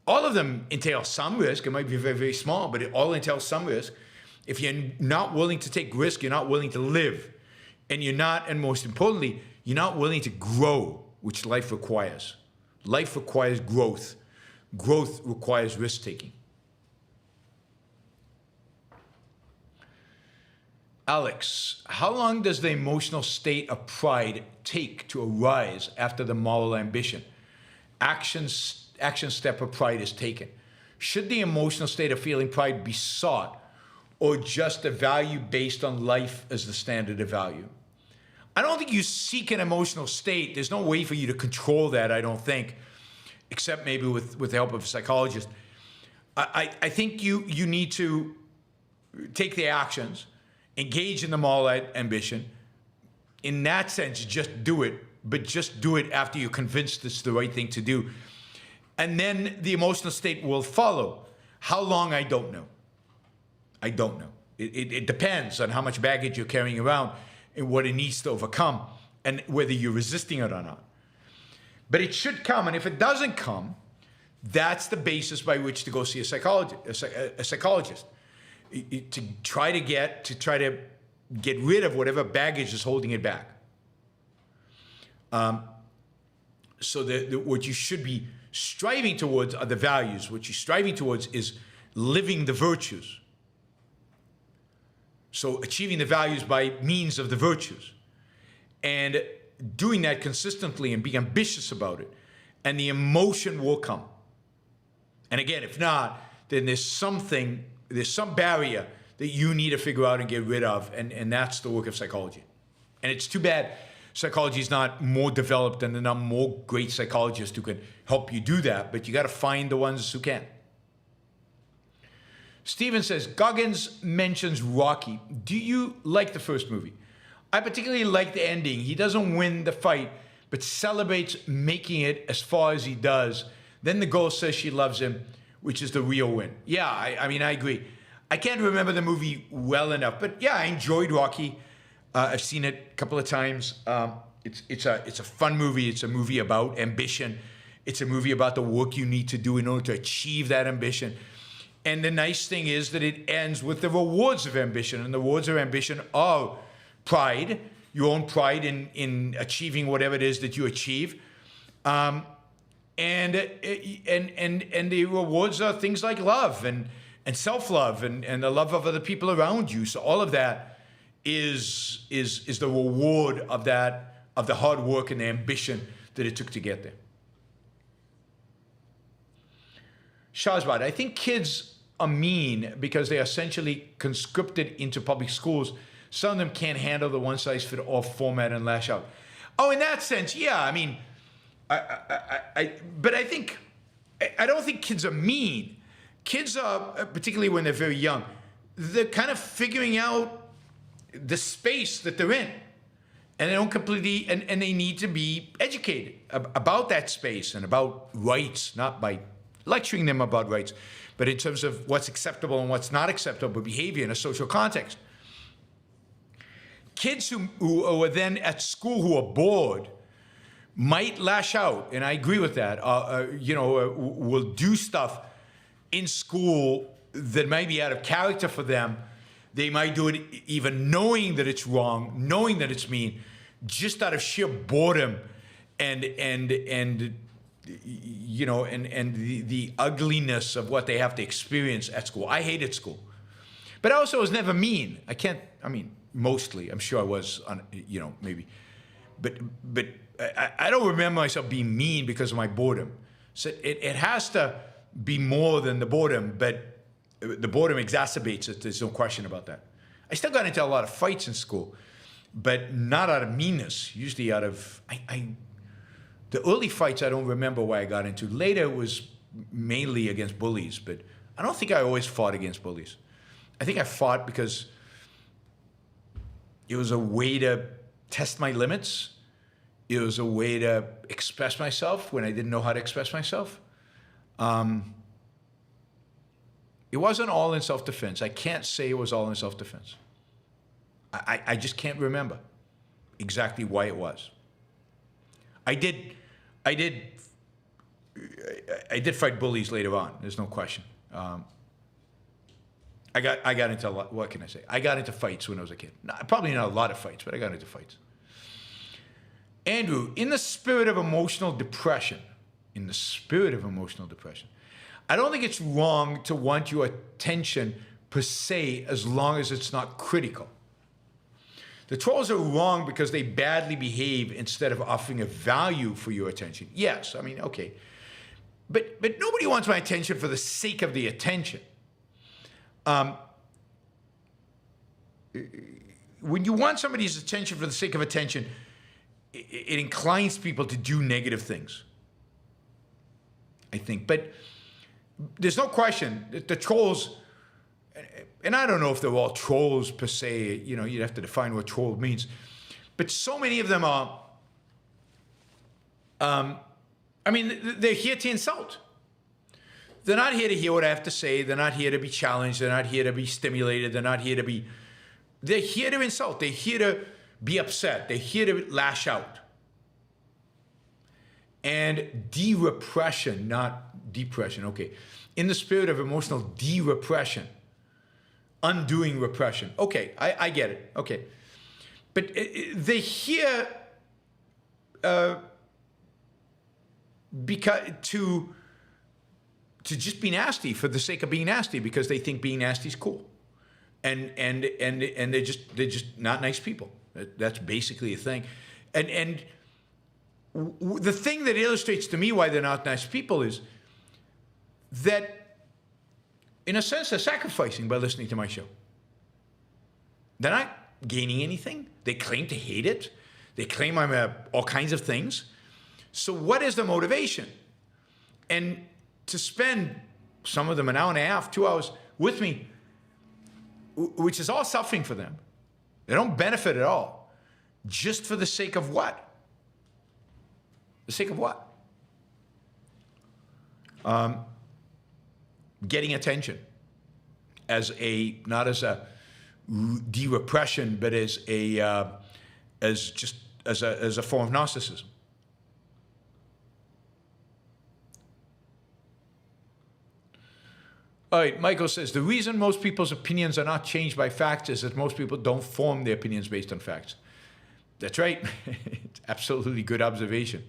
all of them entail some risk. It might be very, very small, but it all entails some risk. If you're not willing to take risk, you're not willing to live. And you're not, and most importantly, you're not willing to grow, which life requires. Life requires growth. Growth requires risk-taking. Alex, how long does the emotional state of pride take to arise after the moral ambition? Action step of pride is taken. Should the emotional state of feeling pride be sought, or just a value based on life as the standard of value? I don't think you seek an emotional state. There's no way for you to control that, I don't think, except maybe with the help of a psychologist. I think you need to take the actions, engage in the moral ambition. In that sense, just do it, but just do it after you're convinced it's the right thing to do. And then the emotional state will follow. How long, I don't know. I don't know. It depends on how much baggage you're carrying around and what it needs to overcome and whether you're resisting it or not. But it should come, and if it doesn't come, that's the basis by which to go see a psychologist. To try to get rid of whatever baggage is holding it back. So what you should be striving towards are the values. What you're striving towards is living the virtues. So achieving the values by means of the virtues. And doing that consistently and being ambitious about it. And the emotion will come. And again, if not, then there's some barrier that you need to figure out and get rid of. And that's the work of psychology. And it's too bad psychology is not more developed and there are not more great psychologists who can help you do that. But you got to find the ones who can. Steven says, Goggins mentions Rocky. Do you like the first movie? I particularly like the ending. He doesn't win the fight, but celebrates making it as far as he does. Then the girl says she loves him, which is the real win. Yeah, I mean, I agree. I can't remember the movie well enough, but yeah, I enjoyed Rocky. I've seen it a couple of times. It's a fun movie. It's a movie about ambition. It's a movie about the work you need to do in order to achieve that ambition. And the nice thing is that it ends with the rewards of ambition, and the rewards of ambition are pride, your own pride in achieving whatever it is that you achieve, and the rewards are things like love and self-love and the love of other people around you. So all of that is the reward of the hard work and the ambition that it took to get there. Shahzad, I think kids are mean because they are essentially conscripted into public schools. Some of them can't handle the one-size-fits-all format and lash out. Oh, in that sense, yeah. I mean, but I don't think kids are mean. Kids are, particularly when they're very young, they're kind of figuring out the space that they're in. And they don't completely, and they need to be educated about that space and about rights, not by lecturing them about rights, but in terms of what's acceptable and what's not acceptable behavior in a social context. Kids who are then at school who are bored might lash out, and I agree with that, will do stuff in school that might be out of character for them. They might do it even knowing that it's wrong, knowing that it's mean, just out of sheer boredom and the ugliness of what they have to experience at school. I hated school. But I also was never mean. Mostly. I'm sure I was, maybe. But I don't remember myself being mean because of my boredom. So it has to be more than the boredom, but the boredom exacerbates it. There's no question about that. I still got into a lot of fights in school. but not out of meanness, usually out of, the early fights I don't remember why I got into. Later it was mainly against bullies, but I don't think I always fought against bullies. I think I fought because it was a way to test my limits. It was a way to express myself when I didn't know how to express myself. It wasn't all in self-defense. I can't say it was all in self-defense. I just can't remember exactly why it was. I did fight bullies later on. There's no question. I got into a lot, what can I say? I got into fights when I was a kid. Probably not a lot of fights, but I got into fights. Andrew, in the spirit of emotional depression, I don't think it's wrong to want your attention per se as long as it's not critical. The trolls are wrong because they badly behave instead of offering a value for your attention. Yes, I mean, okay. But nobody wants my attention for the sake of the attention. When you want somebody's attention for the sake of attention, it inclines people to do negative things, I think. But there's no question that the trolls, and I don't know if they're all trolls per se, you know, you'd have to define what troll means, but so many of them are, I mean, they're here to insult. They're not here to hear what I have to say. They're not here to be challenged. They're not here to be stimulated. They're here to insult. They're here to be upset. They're here to lash out. And de-repression, not depression, okay. In the spirit of emotional de-repression, undoing repression. Okay, I get it, okay. But they're here because to just be nasty for the sake of being nasty because they think being nasty is cool. And they're just not nice people. That's basically a thing. And the thing that illustrates to me why they're not nice people is that, in a sense, they're sacrificing by listening to my show. They're not gaining anything. They claim to hate it. They claim I'm all kinds of things. So what is the motivation? And to spend, some of them, an hour and a half, 2 hours with me, which is all suffering for them. They don't benefit at all. Just for the sake of what? The sake of what? Getting attention as not as a de-repression, but as a form of narcissism. All right, Michael says, the reason most people's opinions are not changed by facts is that most people don't form their opinions based on facts. That's right. It's absolutely good observation.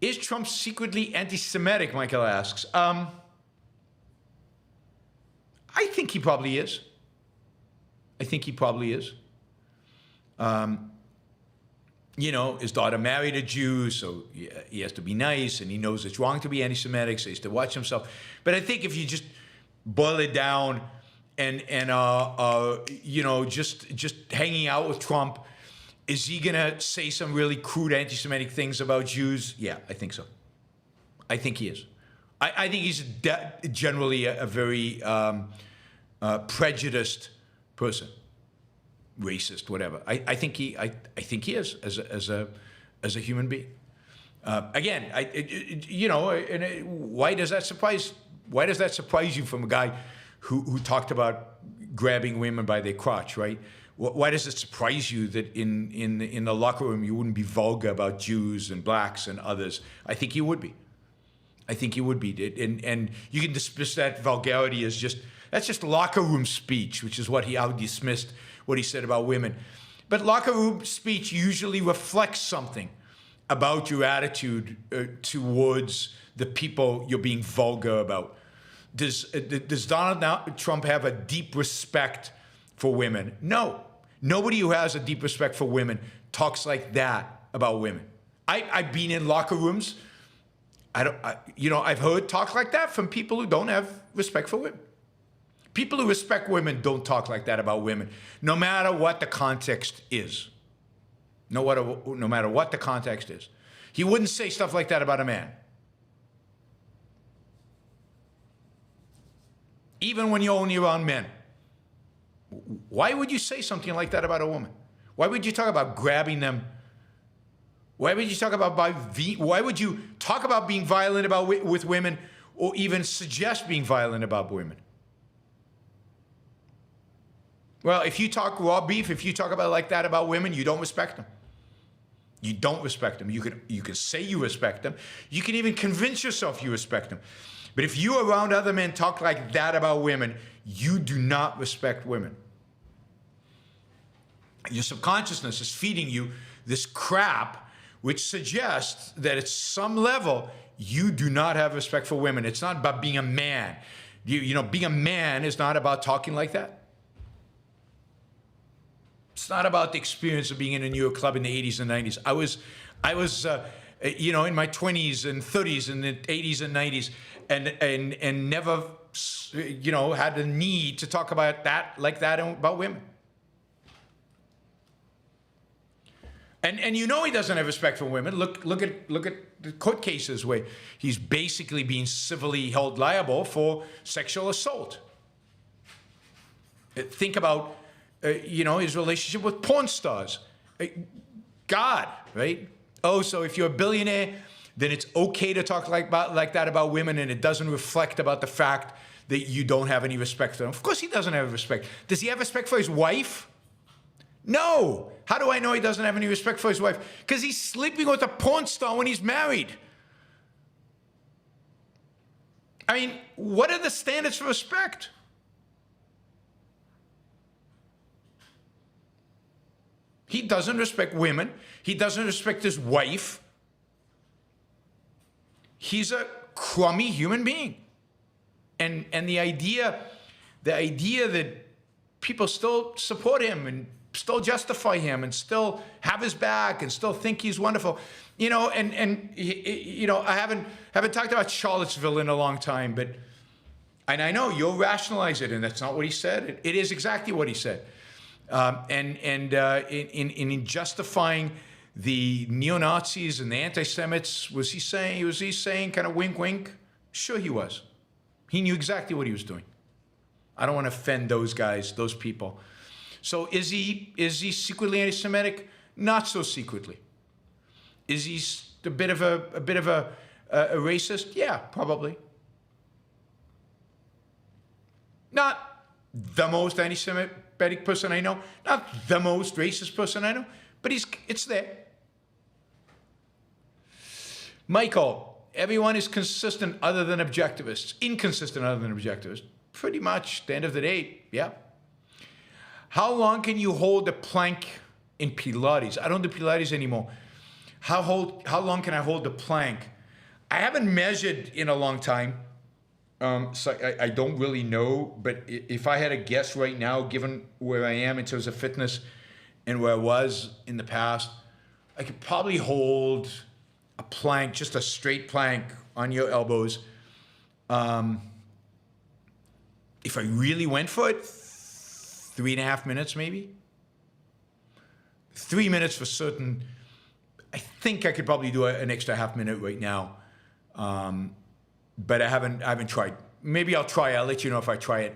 Is Trump secretly anti-Semitic, Michael asks. I think he probably is. You know, his daughter married a Jew, so he has to be nice, and he knows it's wrong to be anti-Semitic, so he has to watch himself. But I think if you just boil it down and you know, just hanging out with Trump, is he gonna say some really crude anti-Semitic things about Jews? Yeah, I think so. I think he is. I think he's generally a very prejudiced person. Racist, whatever. I think he is as a human being. Again, you know, why does that surprise you from a guy who talked about grabbing women by their crotch, right? Why does it surprise you that in the locker room you wouldn't be vulgar about Jews and blacks and others? I think you would be. And you can dismiss that vulgarity as that's just locker room speech, which is how he dismissed what he said about women. But locker room speech usually reflects something about your attitude towards the people you're being vulgar about. Does Donald Trump have a deep respect for women? No. Nobody who has a deep respect for women talks like that about women. I've been in locker rooms. I've heard talk like that from people who don't have respect for women. People who respect women don't talk like that about women, no matter what the context is. No matter what the context is. He wouldn't say stuff like that about a man. Even when you're only around men. Why would you say something like that about a woman? Why would you talk about grabbing them? Why would you talk about being violent with women, or even suggest being violent about women? Well, if you talk raw beef, if you talk about like that about women, you don't respect them. You don't respect them. You can say you respect them. You can even convince yourself you respect them. But if you around other men talk like that about women, you do not respect women. Your subconsciousness is feeding you this crap which suggests that at some level you do not have respect for women. It's not about being a man. You know, being a man is not about talking like that. It's not about the experience of being in a New York club in the 80s and 90s. I was in my 20s and 30s and the 80s and 90s and never, had the need to talk about that like that about women. And he doesn't have respect for women. Look at the court cases where he's basically being civilly held liable for sexual assault. Think about his relationship with porn stars. God, right? Oh, so if you're a billionaire, then it's okay to talk like that about women, and it doesn't reflect about the fact that you don't have any respect for them. Of course he doesn't have respect. Does he have respect for his wife? No. How do I know he doesn't have any respect for his wife? Because he's sleeping with a porn star when he's married. I mean, what are the standards for respect? He doesn't respect women. He doesn't respect his wife. He's a crummy human being. And the idea that people still support him and still justify him and still have his back and still think he's wonderful, I haven't talked about Charlottesville in a long time, and I know you'll rationalize it, and that's not what he said. It is exactly what he said. In justifying the neo-Nazis and the anti-Semites, was he saying kind of wink, wink? Sure he was. He knew exactly what he was doing. I don't want to offend those guys, those people. So is he secretly anti-Semitic? Not so secretly. Is he a bit of a racist? Yeah, probably. Not the most anti-Semitic person I know, not the most racist person I know, but it's there. Michael, everyone is consistent other than objectivists, inconsistent other than objectivists. Pretty much, at the end of the day, yeah. How long can you hold a plank in Pilates? I don't do Pilates anymore. How long can I hold the plank? I haven't measured in a long time, so I don't really know. But if I had a guess right now, given where I am in terms of fitness and where I was in the past, I could probably hold a plank, just a straight plank on your elbows. If I really went for it, 3.5 minutes maybe. 3 minutes for certain. I think I could probably do an extra half minute right now, but I haven't tried. Maybe I'll try. I'll let you know if I try it.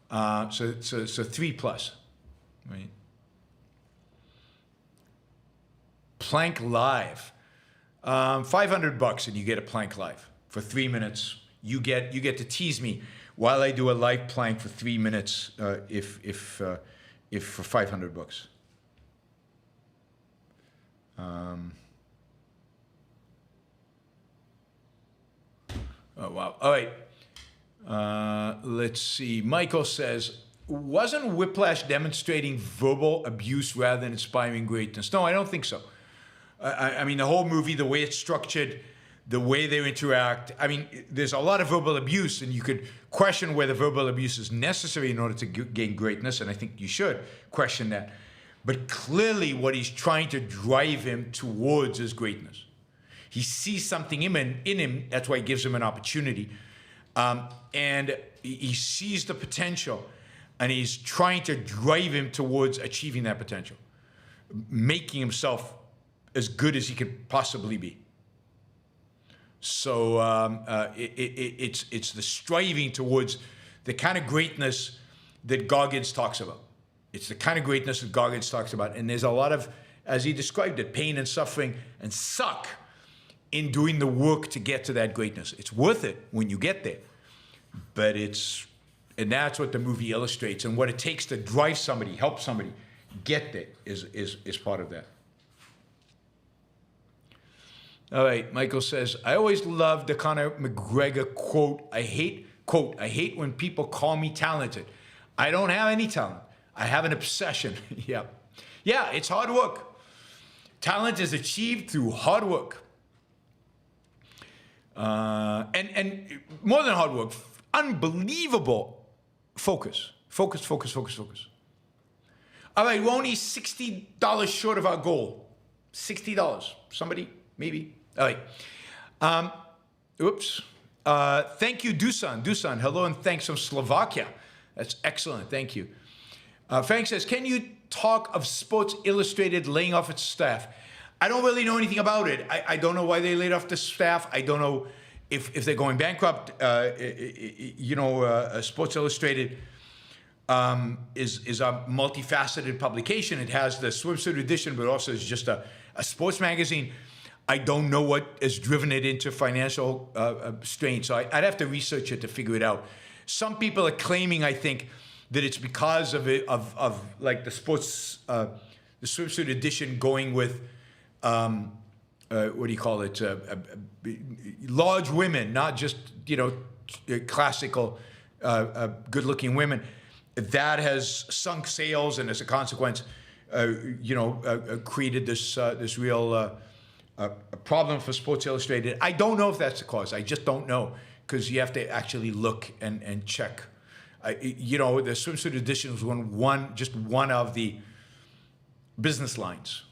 So 3+, right? Plank live, $500 and you get a plank live for 3 minutes. You get to tease me while I do a live plank for 3 minutes. If for $500. Oh, wow. All right. Let's see. Michael says, wasn't Whiplash demonstrating verbal abuse rather than inspiring greatness? No, I don't think so. I mean, the whole movie, the way it's structured, the way they interact. I mean, there's a lot of verbal abuse, and you could question whether verbal abuse is necessary in order to gain greatness, and I think you should question that. But clearly what he's trying to drive him towards is greatness. He sees something in him, that's why he gives him an opportunity. And he sees the potential, and he's trying to drive him towards achieving that potential, making himself as good as he could possibly be. So it's the striving towards the kind of greatness that Goggins talks about. It's the kind of greatness that Goggins talks about. And there's a lot of, as he described it, pain and suffering and suck in doing the work to get to that greatness. It's worth it when you get there. But and that's what the movie illustrates. And what it takes to drive somebody, help somebody get there is part of that. All right, Michael says, I always loved the Conor McGregor quote, I hate when people call me talented. I don't have any talent. I have an obsession. Yeah, it's hard work. Talent is achieved through hard work. And more than hard work, unbelievable focus. Focus. All right, we're only $60 short of our goal. $60. Somebody, maybe. All right. Oops. Thank you, Dusan. Hello and thanks from Slovakia. That's excellent. Thank you. Frank says, can you talk of Sports Illustrated laying off its staff? I don't really know anything about it. I don't know why they laid off the staff. I don't know if they're going bankrupt. Sports Illustrated is a multifaceted publication. It has the swimsuit edition, but also is just a sports magazine. I don't know what has driven it into financial strain, so I'd have to research it to figure it out. Some people are claiming, I think, that it's because of like the sports, the swimsuit edition going with, what do you call it? Large women, not just, classical, good-looking women. That has sunk sales, and as a consequence, created this real problem for Sports Illustrated. I don't know if that's the cause. I just don't know, because you have to actually look and check. The swimsuit edition was just one of the business lines.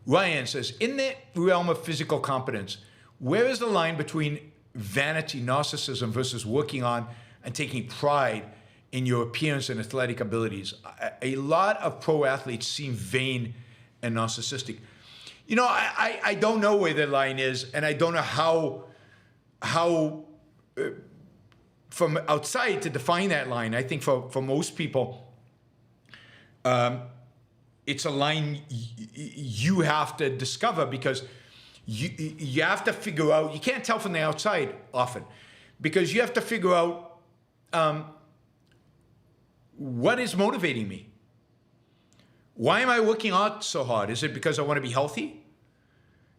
Ryan says, in the realm of physical competence, where is the line between vanity, narcissism versus working on and taking pride in your appearance and athletic abilities? A lot of pro athletes seem vain and narcissistic. I don't know where the line is, and I don't know how from outside to define that line. I think for most people, it's a line you have to discover, because you have to figure out, you can't tell from the outside often, because you have to figure out what is motivating me. Why am I working out so hard? Is it because I want to be healthy?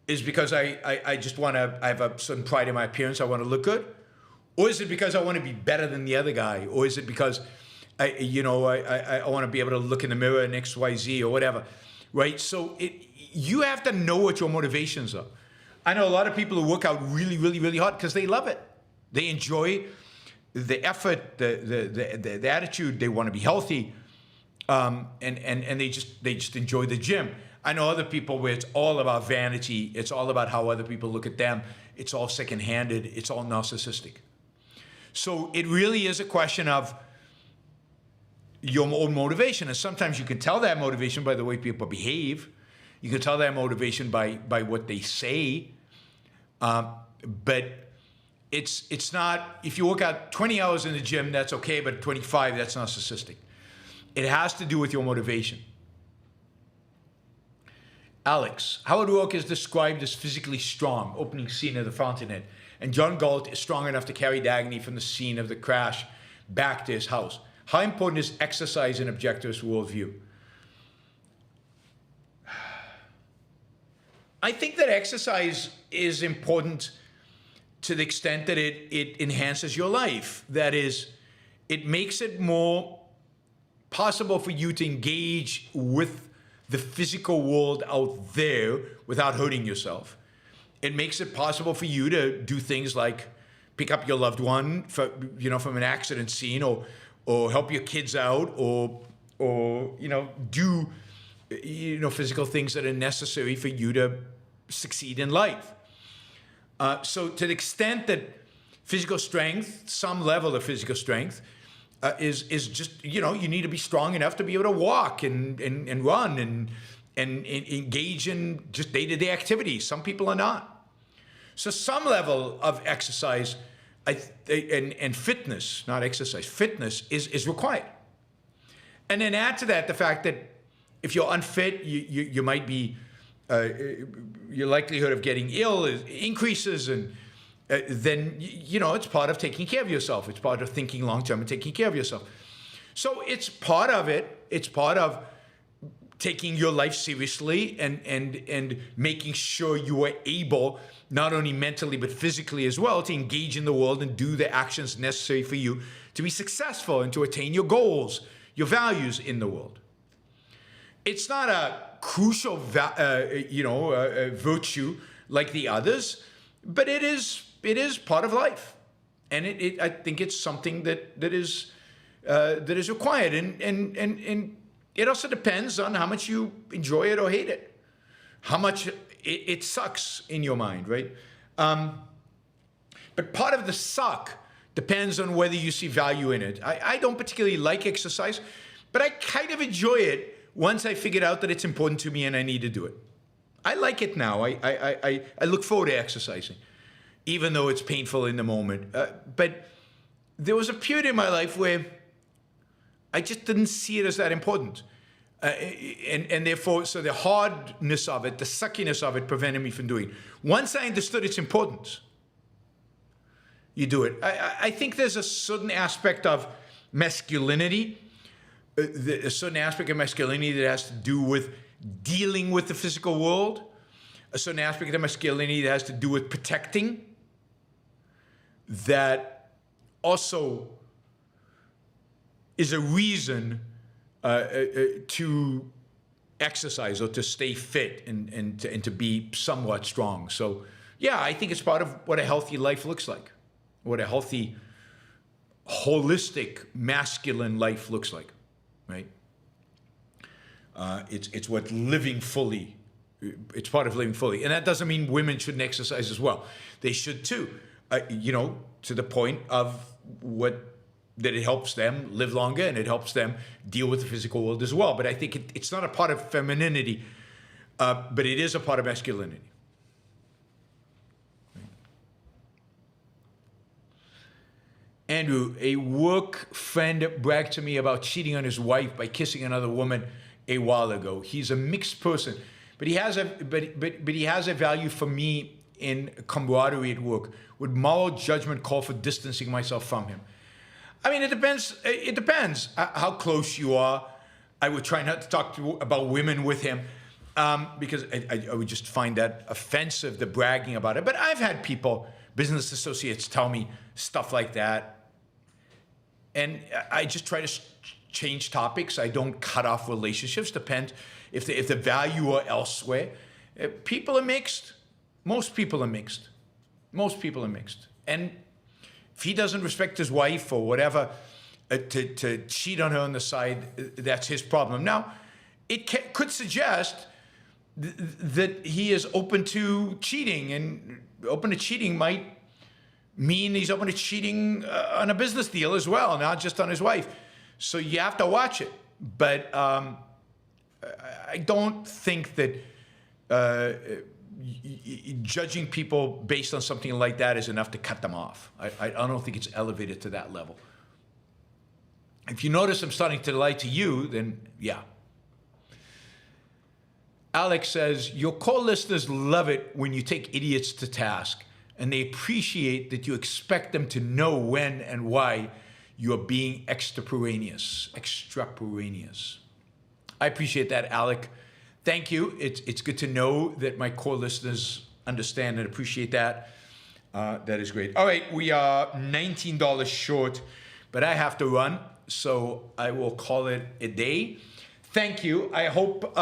Is it because I just want to, I have a certain pride in my appearance, I want to look good? Or is it because I want to be better than the other guy? Or is it because I want to be able to look in the mirror and XYZ or whatever, right? So you have to know what your motivations are. I know a lot of people who work out really, really, really hard because they love it. They enjoy the effort, the attitude. They want to be healthy, and they just enjoy the gym. I know other people where it's all about vanity. It's all about how other people look at them. It's all second-handed. It's all narcissistic. So it really is a question of your own motivation. And sometimes you can tell that motivation by the way people behave. You can tell that motivation by what they say. But it's not, if you work out 20 hours in the gym, that's okay, but 25, that's narcissistic. It has to do with your motivation. Alex, Howard Rourke is described as physically strong, opening scene of The Fountainhead, and John Galt is strong enough to carry Dagny from the scene of the crash back to his house. How important is exercise in Objectivist worldview? I think that exercise is important to the extent that it enhances your life. That is, it makes it more possible for you to engage with the physical world out there without hurting yourself. It makes it possible for you to do things like pick up your loved one from an accident scene, or help your kids out, or do physical things that are necessary for you to succeed in life. So to the extent that physical strength, some level of physical strength, is just, you need to be strong enough to be able to walk and run and engage in just day-to-day activities. Some people are not. So some level of exercise and fitness, not exercise, fitness is required. And then add to that the fact that if you're unfit, you might be, your likelihood of getting ill increases, and then, it's part of taking care of yourself. It's part of thinking long-term and taking care of yourself. So it's part of it. It's part of taking your life seriously and making sure you are able, not only mentally but physically as well, to engage in the world and do the actions necessary for you to be successful and to attain your goals, your values in the world. It's not a crucial, virtue like the others, but it is part of life, and I think it's something that is required, and it also depends on how much you enjoy it or hate it, how much it sucks in your mind, right? But part of the suck depends on whether you see value in it. I don't particularly like exercise, but I kind of enjoy it once I figured out that it's important to me and I need to do it. I like it now. I look forward to exercising, even though it's painful in the moment. But there was a period in my life where I just didn't see it as that important. And therefore, so the hardness of it, the suckiness of it prevented me from doing it. Once I understood its importance, you do it. I think there's a certain aspect of masculinity, a certain aspect of masculinity that has to do with dealing with the physical world, a certain aspect of masculinity that has to do with protecting, that also is a reason to exercise or to stay fit and to be somewhat strong. So yeah, I think it's part of what a healthy life looks like, what a healthy, holistic, masculine life looks like, right? It's what living fully, it's part of living fully. And that doesn't mean women shouldn't exercise as well. They should too, to the point of that it helps them live longer and it helps them deal with the physical world as well. But I think it's not a part of femininity, but it is a part of masculinity. Andrew, a work friend bragged to me about cheating on his wife by kissing another woman a while ago. He's a mixed person, but he has a value for me in camaraderie at work. Would moral judgment call for distancing myself from him? I mean, it depends. It depends how close you are. I would try not to talk about women with him because I would just find that offensive, the bragging about it. But I've had people, business associates, tell me stuff like that. And I just try to change topics. I don't cut off relationships. Depends if the value are elsewhere. People are mixed. Most people are mixed. Most people are mixed. And if he doesn't respect his wife or whatever, to cheat on her on the side, that's his problem. Now, it could suggest that he is open to cheating, and open to cheating might mean he's open to cheating on a business deal as well, not just on his wife. So you have to watch it. But I don't think that judging people based on something like that is enough to cut them off. I don't think it's elevated to that level. If you notice I'm starting to lie to you, then yeah. Alex says, your core listeners love it when you take idiots to task, and they appreciate that you expect them to know when and why you are being extemporaneous. I appreciate that, Alec. Thank you. It's good to know that my core listeners understand and appreciate that. That is great. All right, we are $19 short, but I have to run, so I will call it a day. Thank you. I hope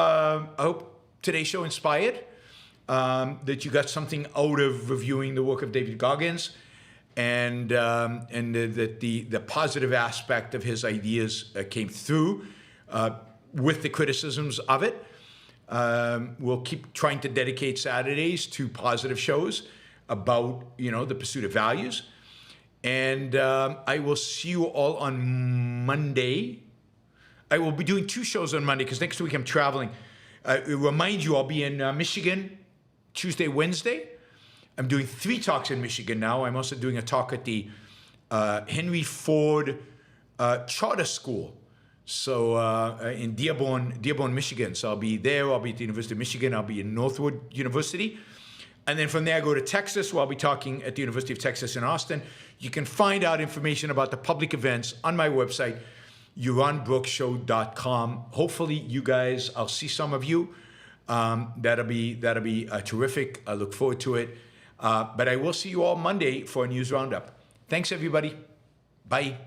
today's show inspired, that you got something out of reviewing the work of David Goggins, and that the positive aspect of his ideas came through with the criticisms of it. We'll keep trying to dedicate Saturdays to positive shows about, the pursuit of values. And I will see you all on Monday. I will be doing 2 shows on Monday because next week I'm traveling. Remind you, I'll be in Michigan Tuesday, Wednesday. I'm doing 3 talks in Michigan now. I'm also doing a talk at the Henry Ford Charter School. So in Dearborn, Michigan. So I'll be there. I'll be at the University of Michigan. I'll be in Northwood University. And then from there, I go to Texas, where I'll be talking at the University of Texas in Austin. You can find out information about the public events on my website, yaronbrookshow.com. Hopefully, you guys, I'll see some of you. That'll be terrific. I look forward to it. But I will see you all Monday for a news roundup. Thanks, everybody. Bye.